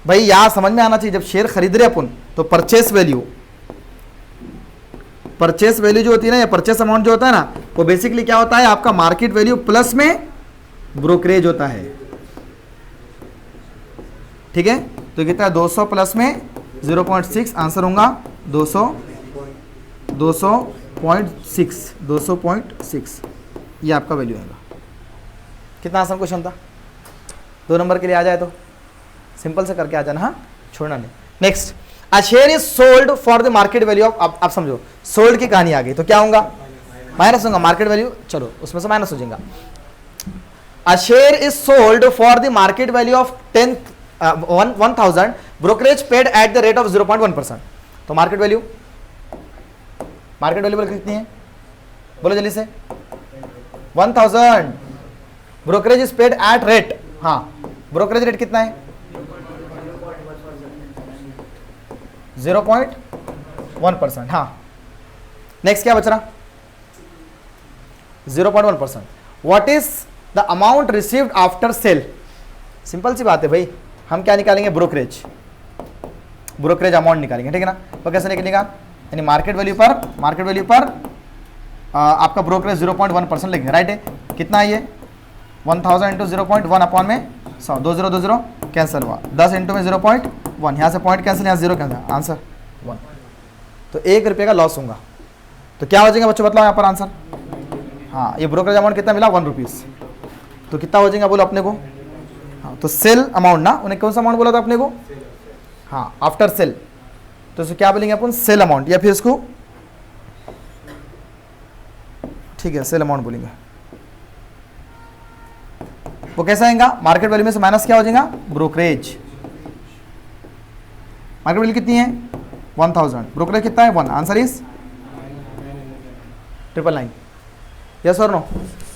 भाई यहाँ समझ में आना चाहिए, जब शेयर खरीद रहे अपन तो परचेस वैल्यू जो होती है ना, या परचेस अमाउंट जो होता है ना, वो बेसिकली क्या होता है? आपका मार्केट वैल्यू प्लस में ब्रोकरेज होता है, ठीक है। तो कितना है? 200 प्लस में 0.6, आंसर होगा 200.6, ये आपका वैल्यू आएगा। कितना आसान क्वेश्चन था? 2 नंबर के लिए आ जाए तो सिंपल से करके आ जाना, हाँ, छोड़ना नहीं। Next, a share is sold for the market value of, अब समझो सोल्ड की कहानी आ गई तो क्या होगा? माइनस होगा मार्केट वैल्यू, चलो उसमें से माइनस हो जाएगा। A share is sold for the market value of 1000, brokerage paid at the rate of 0.1%। तो मार्केट वैल्यू बोले कितनी है, बोलो जल्दी से, 1000, brokerage is paid at rate, हाँ ब्रोकरेज रेट कितना है 0.1%, हाँ नेक्स्ट क्या बच रहा 0.1%। What is the amount received after sale, simple सी बात है भाई, हम क्या निकालेंगे ब्रोकरेज अमाउंट निकालेंगे, ठीक है ना। तो कैसे निकलेगा, यानी मार्केट वैल्यू पर आपका ब्रोकरेज 0.1% लिखेंगे, राइट है। कितना है ये 1000 इंटू 0.1 अपॉन में 100, 20 कैंसिल हुआ, 10 इंटू में 0.1, यहाँ से पॉइंट कैंसिल, यहाँ 0 कैंसिल, आंसर 1। तो 1 रुपये का लॉस होगा। तो क्या हो जाएगा बच्चों, बताओ यहाँ पर आंसर, हाँ ये ब्रोकरेज अमाउंट कितना मिला 1 रुपीज़, तो कितना हो जाएगा बोलो अपने को, हाँ तो सेल अमाउंट ना, उन्हें कौन सा अमाउंट बोला था अपने को, हाँ आफ्टर सेल, तो इसको क्या बोलेंगे अपन सेल अमाउंट, या फिर इसको ठीक है सेल अमाउंट बोलेंगे। वो कैसा आएगा, मार्केट वैल्यू में से माइनस क्या हो जाएगा ब्रोकरेज, मार्केट वैल्यू कितनी है 1000, ब्रोकरेज कितना है 1, आंसर इज 999। यस और नो,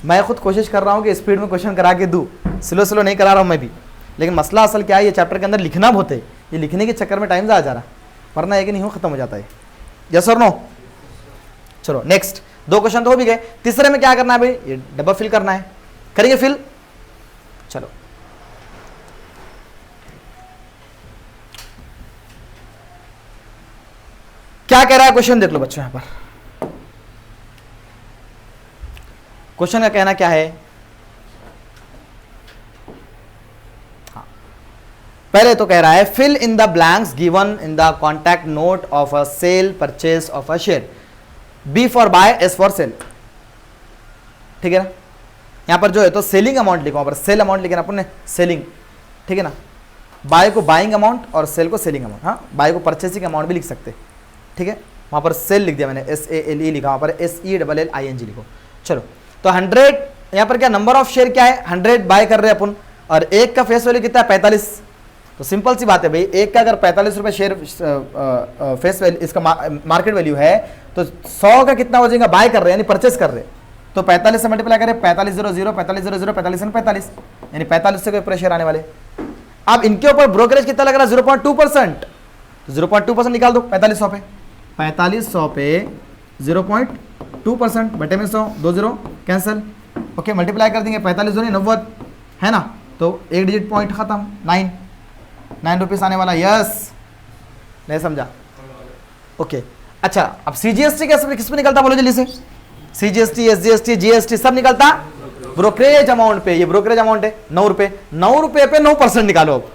मैं खुद कोशिश कर रहा हूँ कि स्पीड में क्वेश्चन करा के दूँ, स्लो नहीं करा रहा हूँ मैं भी, लेकिन मसला असल क्या है, ये चैप्टर के अंदर लिखना बहुत है, ये लिखने के चक्कर में टाइम ज़्यादा जा रहा, वरना है कि नहीं हो खत्म हो जाता है। यस और नो, चलो नेक्स्ट, 2 क्वेश्चन तो हो भी गए, तीसरे में क्या करना है भाई, ये डब्बा फिल करना है, करेंगे फिल, चलो क्या कह रहा है क्वेश्चन देख लो बच्चों, यहां पर क्वेश्चन का कहना क्या है, हाँ पहले तो कह रहा है fill in the blanks given in the contact note of a sale purchase of a share, B for buy, S for sale, ठीक है ना। यहां पर जो है तो सेलिंग अमाउंट लिखो, वहां पर सेल अमाउंट लिखना अपन ने सेलिंग, ठीक है ना, बाय को बाइंग अमाउंट और सेल को सेलिंग अमाउंट, हाँ बाय को परचेसिंग अमाउंट भी लिख सकते, ठीक है। वहां पर सेल लिख दिया मैंने, SALE लिखा, वहां पर SELLING लिखो। चलो तो 100, यहां पर क्या नंबर ऑफ शेयर क्या है 100 बाय कर रहे हैं अपन, और एक का फेस वैल्यू कितना है 45, तो सिंपल सी बात है भाई, एक का अगर 45 रुपये शेयर फेस वैल्यू, इसका मार्केट वैल्यू है, तो 100 का कितना हो जाएगा, बाय कर रहे हैं यानी परचेस कर रहे हैं, तो 45 से मल्टीप्लाई करें, 4500 45 यानी 45 से कोई प्रेशर आने वाले। अब इनके ऊपर ब्रोकरेज कितना लग रहा है 0.2%, तो 0.2% निकाल दो 4500 पे, 4500 पे 0.2% बटे में 100, 20 कैंसिल, ओके मल्टीप्लाई कर देंगे, 45 दूनी 90 है ना, तो एक डिजिट पॉइंट खत्म, 9 रुपीज़ आने वाला, यस नहीं समझा, ओके। अच्छा अब CGST कैसे किस पे निकलता बोलो जल्दी से, CGST SGST GST सब निकलता ब्रोकरेज अमाउंट पे, ये ब्रोकरेज अमाउंट है 9 रुपये, 9 रुपये पे 9% निकालो अब,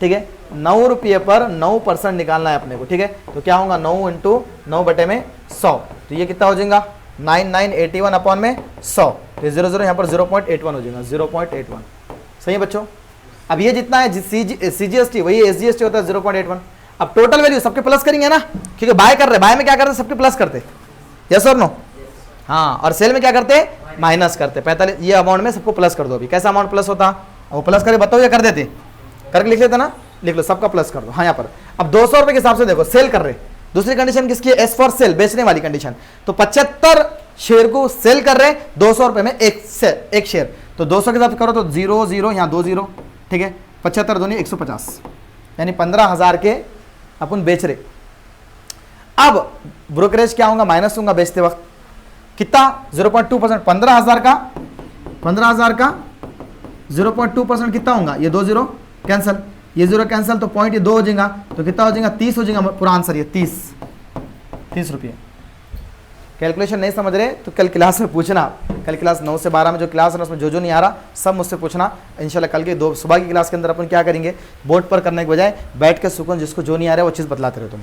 ठीक है 9 रुपये पर 9% निकालना है अपने को, ठीक है। तो क्या होगा 9 इंटू 9 बटे में 100, तो ये कितना हो जाएगा 9981 अपॉन में 100, तो 00 यहाँ पर 0.81 हो जाएगा, 0.81 सही है बच्चों। अब ये जितना है CGST वही SGST होता है 0.81। अब टोटल वैल्यू सबके प्लस करेंगे ना, क्योंकि बाय कर रहे, बाय में क्या करते सबके प्लस करते, यस और नो, हाँ, और सेल में क्या करते माइनस करते, 45 ये अमाउंट में सबको प्लस कर दो। अभी कैसा अमाउंट प्लस होता, वो प्लस करे बताओ या कर देते, करके लिख लेते ना, लिख लो सबका प्लस कर दो। हाँ यहाँ पर अब 200 रुपये के हिसाब से देखो, सेल कर रहे, दूसरी कंडीशन किसकी है, एस फॉर सेल, बेचने वाली कंडीशन, तो 75 शेयर को सेल कर रहे 200 रुपये में एक शेयर, तो 200 के साथ करो तो 0 0 यहाँ 2 0, ठीक है 75 दूनी 150, यानी 15,000 के अपन बेच रहे। अब ब्रोकरेज क्या होगा, माइनस होगा बेचते वक्त, कितना 0.2%, 15,000 का 0.2% कितना होगा, ये 2 0 कैंसिल, ये 0 कैंसिल, तो पॉइंट ये 2 हो जाएगा, तो कितना हो जाएगा 30 हो जाएगा, पूरा आंसर ये 30 रुपये। कैलकुलेशन नहीं समझ रहे तो कल क्लास में पूछना, कल क्लास 9 से 12 में जो क्लास है ना उसमें जो नहीं आ रहा सब मुझसे पूछना, इंशाल्लाह कल के 2 सुबह की क्लास के अंदर अपन क्या करेंगे, बोर्ड पर करने के बजाय बैठ के सुकून जिसको जो नहीं आ रहा है वो चीज़ बतलाते रहो तुम,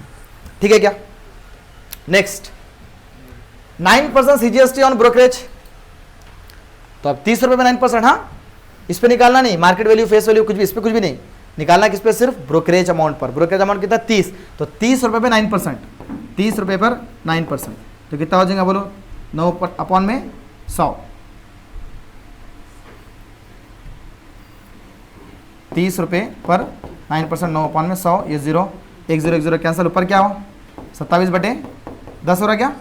ठीक है क्या। नेक्स्ट 9% CGST ऑन ब्रोकरेज, तो अब 30 रुपये में 9%, हाँ इस पर निकालना नहीं, मार्केट वैल्यू फेस वैल्यू कुछ भी, इस पर कुछ भी नहीं निकालना, किस पे सिर्फ ब्रोकरेज अमाउंट पर। ब्रोकरेज अमाउंट कितना 30, तो 30 रुपये पे 9%, 30 रुपये पर 9%, तो कितना हो जाएगा बोलो 9 अपॉन में 100, 30 रुपये पर 9%, 9 अपॉन में 100, ये 0, 1 0 1 0 कैंसिल, ऊपर क्या हो 27/10 हो रहा क्या?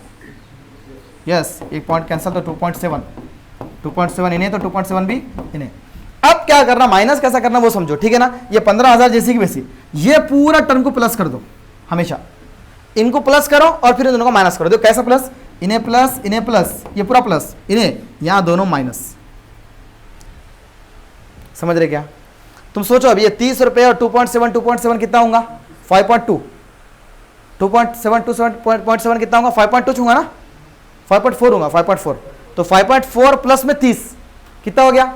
यस, एक पॉइंट कैंसिल, तो 2.7 इन्हें, तो 2.7 भी इन्हें। अब क्या करना, माइनस कैसा करना वो समझो, ठीक है ना। ये 15,000 जैसी की वैसी, ये पूरा टर्म को प्लस कर दो, हमेशा इनको प्लस करो और फिर इन दोनों को माइनस कर दो। कैसा प्लस? इन्हें प्लस, इन्हें प्लस, ये पूरा प्लस, इन्हें यहां दोनों माइनस। समझ रहे क्या? तुम सोचो अभी ये 30 रुपये और 2.7 कितना होगा? 5.2, 2.7 कितना होगा? 5.2 होगा ना, 5.4 होगा, 5.4। तो 5.4 प्लस में 30 कितना हो गया?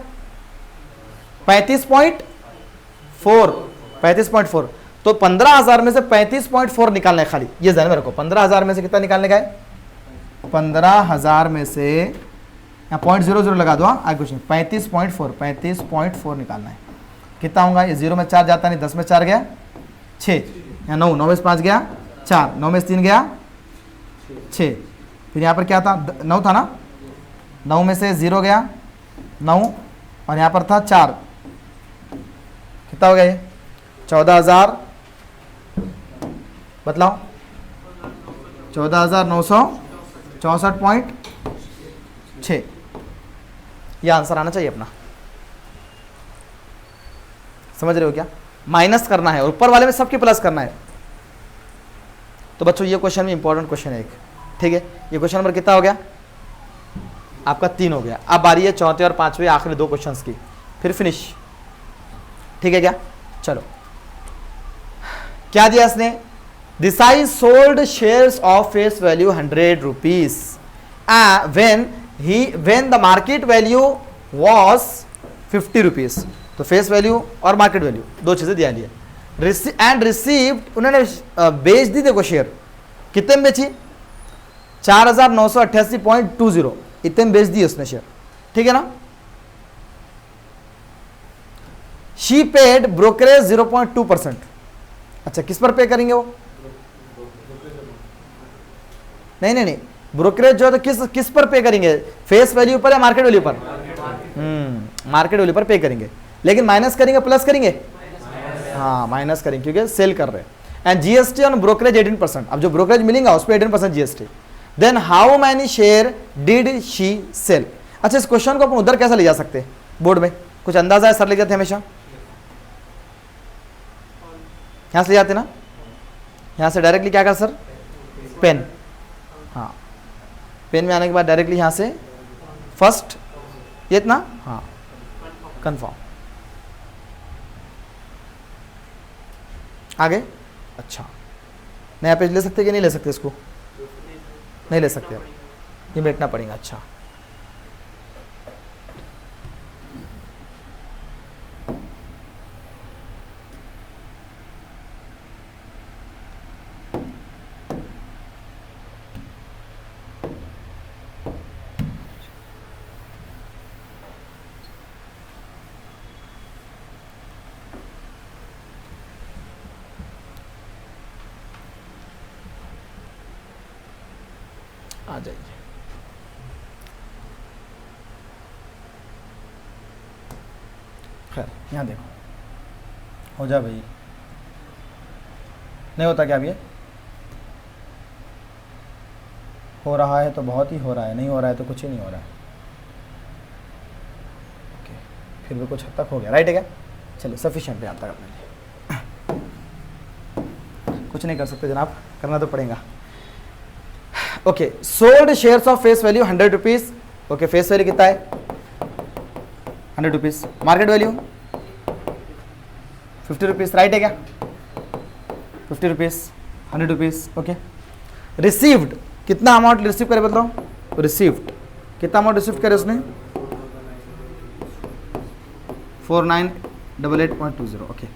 35.4। तो 15,000 में से 35.4 निकालना है खाली, ये ध्यान में रखो। 15,000 में से कितना निकालने का है? 15,000 में से यहाँ 0.00 लगा दो, आगे कुछ नहीं, 35.4 निकालना है। कितना होगा? ये 0 में 4 जाता नहीं, 10 में 4 गया 6, यहाँ 9, 9 में से 5 गया 4, 9 में से 3 गया 6, फिर यहाँ पर क्या था? 9 था ना, 9 में से 0 गया 9, और यहाँ पर था 4, कितना हो गया ये? 14,000, बतलाओ, 14,964.6, यह आंसर आना चाहिए अपना। समझ रहे हो क्या? माइनस करना है और ऊपर वाले में सबके प्लस करना है। तो बच्चों ये क्वेश्चन में इंपॉर्टेंट क्वेश्चन है एक, ठीक है। ये क्वेश्चन नंबर कितना हो गया आपका? 3 हो गया। अब बारी है चौथे और पांचवें आखिरी 2 क्वेश्चंस की, फिर फिनिश, ठीक है क्या? चलो, क्या दिया इसने? Desai sold shares of face value 100 rupees when the market value was 50 rupees. तो फेस वैल्यू और मार्केट वैल्यू दो चीजें दिया लिया। एंड रिसीव्ड, उन्होंने बेच दी, देखो शेयर कितने में बेची? 4,988.20, इतने में बेच दी उसने शेयर, ठीक है ना। She paid brokerage 0.2%। अच्छा, किस पर पे करेंगे वो? नहीं, ब्रोकरेज जो है तो किस पर पे करेंगे? फेस वैल्यू पर या मार्केट वैल्यू पर? मार्केट वैल्यू पर पे करेंगे, लेकिन माइनस करेंगे प्लस करेंगे? हाँ, माइनस करेंगे क्योंकि सेल कर रहे हैं। And GST on brokerage 18%। अब जो ब्रोकरेज मिलेगा उस पर 18% GST. Then how many share did she sell? अच्छा, इस क्वेश्चन को अपन उधर कैसे ले जा सकते हैं? बोर्ड में कुछ अंदाजा है? सर ले जाते हमेशा यहां से ले जाते ना, यहां से डायरेक्टली क्या कर सर? पेन, हाँ, पेन में आने के बाद डायरेक्टली यहां से फर्स्ट, ये इतना, हाँ, कंफर्म, आगे। अच्छा, नया पेज ले सकते कि नहीं ले सकते? इसको नहीं ले सकते, ये बैठना पड़ेगा। अच्छा, आ जाइए। खैर, यहाँ देखो, हो जा भाई, नहीं होता क्या? अब ये हो रहा है तो बहुत ही हो रहा है, नहीं हो रहा है तो कुछ ही नहीं हो रहा है। ओके, फिर भी कुछ हद तक हो गया, राइट है क्या? चलिए, सफिशिएंट है यहाँ तक अपने लिए। कुछ नहीं कर सकते जनाब, करना तो पड़ेगा। Okay, sold shares of face value 100 rupees. Okay, face value कितना है? 100 rupees. Market value 50 rupees, right है क्या? 50 रुपीज, 100 रुपीज। ओके, रिसीव्ड कितना अमाउंट रिसीव करे बताओ? रिसीव्ड कितना अमाउंट रिसीव करे उसने? 4988.20। Okay,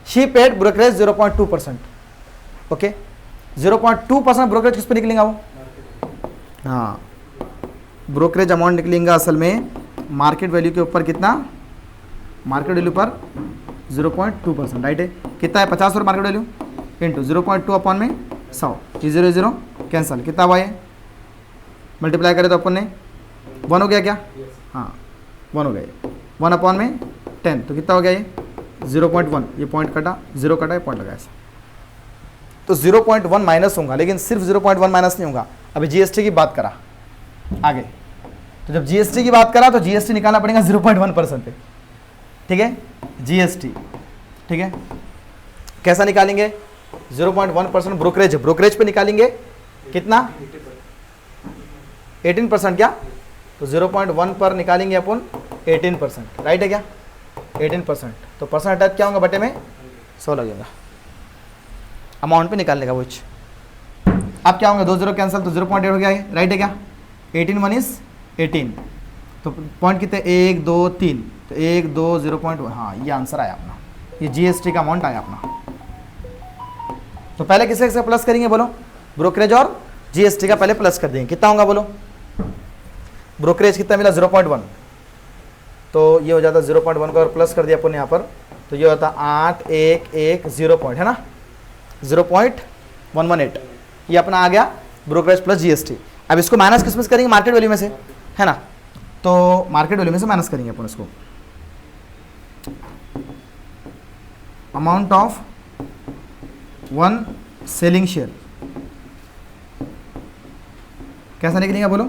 she paid brokerage 0.2%। Okay, 0.2% brokerage किस पे निकलेगा वो? हाँ, ब्रोकरेज अमाउंट निकलेगा असल में मार्केट वैल्यू के ऊपर कितना? मार्केट वैल्यू पर 0.2%, राइट है। कितना है? 50 और मार्केट वैल्यू इंटू 0.2 अपॉन में 100, 0 0 कैंसल, कितना हुआ ये? मल्टीप्लाई करें तो अपन ने 1 हो गया क्या? हाँ 1 हो गया। 1 अपॉन में 10 तो कितना हो गया ये 0.1, ये पॉइंट कटा, 0 कटा, ये पॉइंट लगा ऐसा। तो 0.1 माइनस होगा, लेकिन सिर्फ 0.1 माइनस नहीं होगा, अभी जीएसटी की बात करा आगे। तो जब जीएसटी की बात करा तो जीएसटी निकालना पड़ेगा 0.1% पे, ठीक है, जीएसटी, ठीक है। कैसा निकालेंगे? 0.1% ब्रोकरेज, ब्रोकरेज पे निकालेंगे कितना? 18% क्या? तो 0.1 पर निकालेंगे अपन 18%, राइट है क्या? 18%, तो परसेंट हटा क्या होगा बटे में 100 लगेगा अमाउंट पे निकालने का वो। अब क्या होगा, 2 0 कैंसिल, तो 0.8 हो गया है, राइट है क्या? 18 1 इज 18, तो पॉइंट कितने? 1 2 3, तो 1 2 0.1, हाँ ये आंसर आया अपना, ये जीएसटी का अमाउंट आया अपना। तो पहले किसे किसे प्लस करेंगे बोलो? ब्रोकरेज और जीएसटी का पहले प्लस कर देंगे, कितना होगा बोलो? ब्रोकरेज कितना मिला? 0.1, तो ये हो जाता 0.1 का और प्लस कर दिया अपन यहाँ पर, तो ये होता 8 1 1 0 पॉइंट, है ना, 0.118, ये अपना आ गया ब्रोकरेज प्लस जीएसटी। अब इसको माइनस किस में से करेंगे? मार्केट वैल्यू में से, है ना, तो मार्केट वैल्यू में से माइनस करेंगे अपन इसको। अमाउंट ऑफ 1 सेलिंग शेयर कैसा निकलेगा बोलो?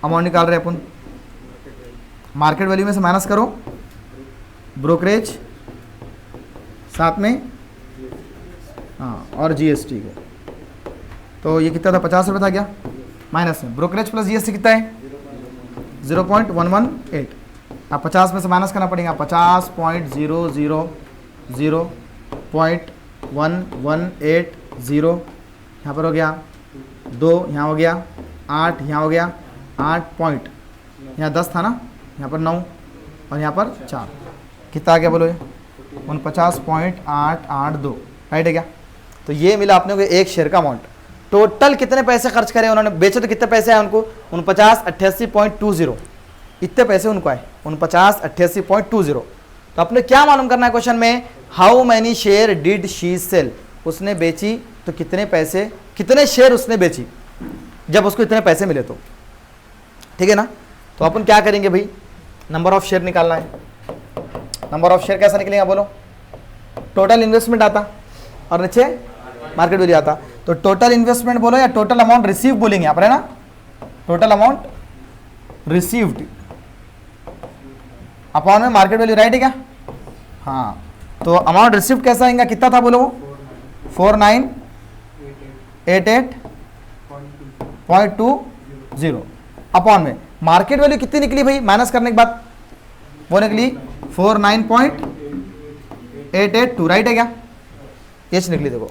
अमाउंट निकाल रहे अपन, मार्केट वैल्यू में से माइनस करो ब्रोकरेज साथ में, हाँ, और जीएसटी को, तो ये कितना था? 50 रुपये था क्या? माइनस में ब्रोकरेज प्लस जीएसटी कितना है? 0.118। अब 50 में से माइनस करना पड़ेगा, 50.000.1180, यहाँ पर हो गया 2, यहाँ हो गया 8, यहाँ हो गया 8 पॉइंट, यहाँ 10 था ना, यहाँ पर 9 और यहाँ पर 4, कितना आ गया बोलो? ये 49.882, राइट है क्या? तो ये मिला अपने को एक शेयर का अमाउंट। टोटल कितने पैसे खर्च करे उन्होंने? बेचे तो कितने पैसे आए उनको? 4988.20, इतने पैसे उनको आए, 4988.20। तो अपने क्या मालूम करना है क्वेश्चन में? How many share did she sell, उसने बेची तो कितने पैसे, कितने शेयर उसने बेची जब उसको इतने पैसे मिले, तो ठीक है ना। तो अपन क्या करेंगे भाई? नंबर ऑफ शेयर निकालना है। नंबर ऑफ शेयर कैसा निकलेगा बोलो? टोटल इन्वेस्टमेंट आता और नीचे मार्केट वैल्यू आता, तो टोटल इन्वेस्टमेंट बोलो या टोटल अमाउंट रिसीव बोलेंगे यहाँ पर, है ना, टोटल अमाउंट रिसीव्ड अपॉन में मार्केट वैल्यू, राइट है क्या? हाँ, तो अमाउंट रिसीव्ड कैसा आएगा? कितना था बोलो? 4988.20 अपॉन में मार्केट वैल्यू कितनी निकली भाई? माइनस करने के बाद वो निकली 49.882, राइट है क्या? ये निकली देखो।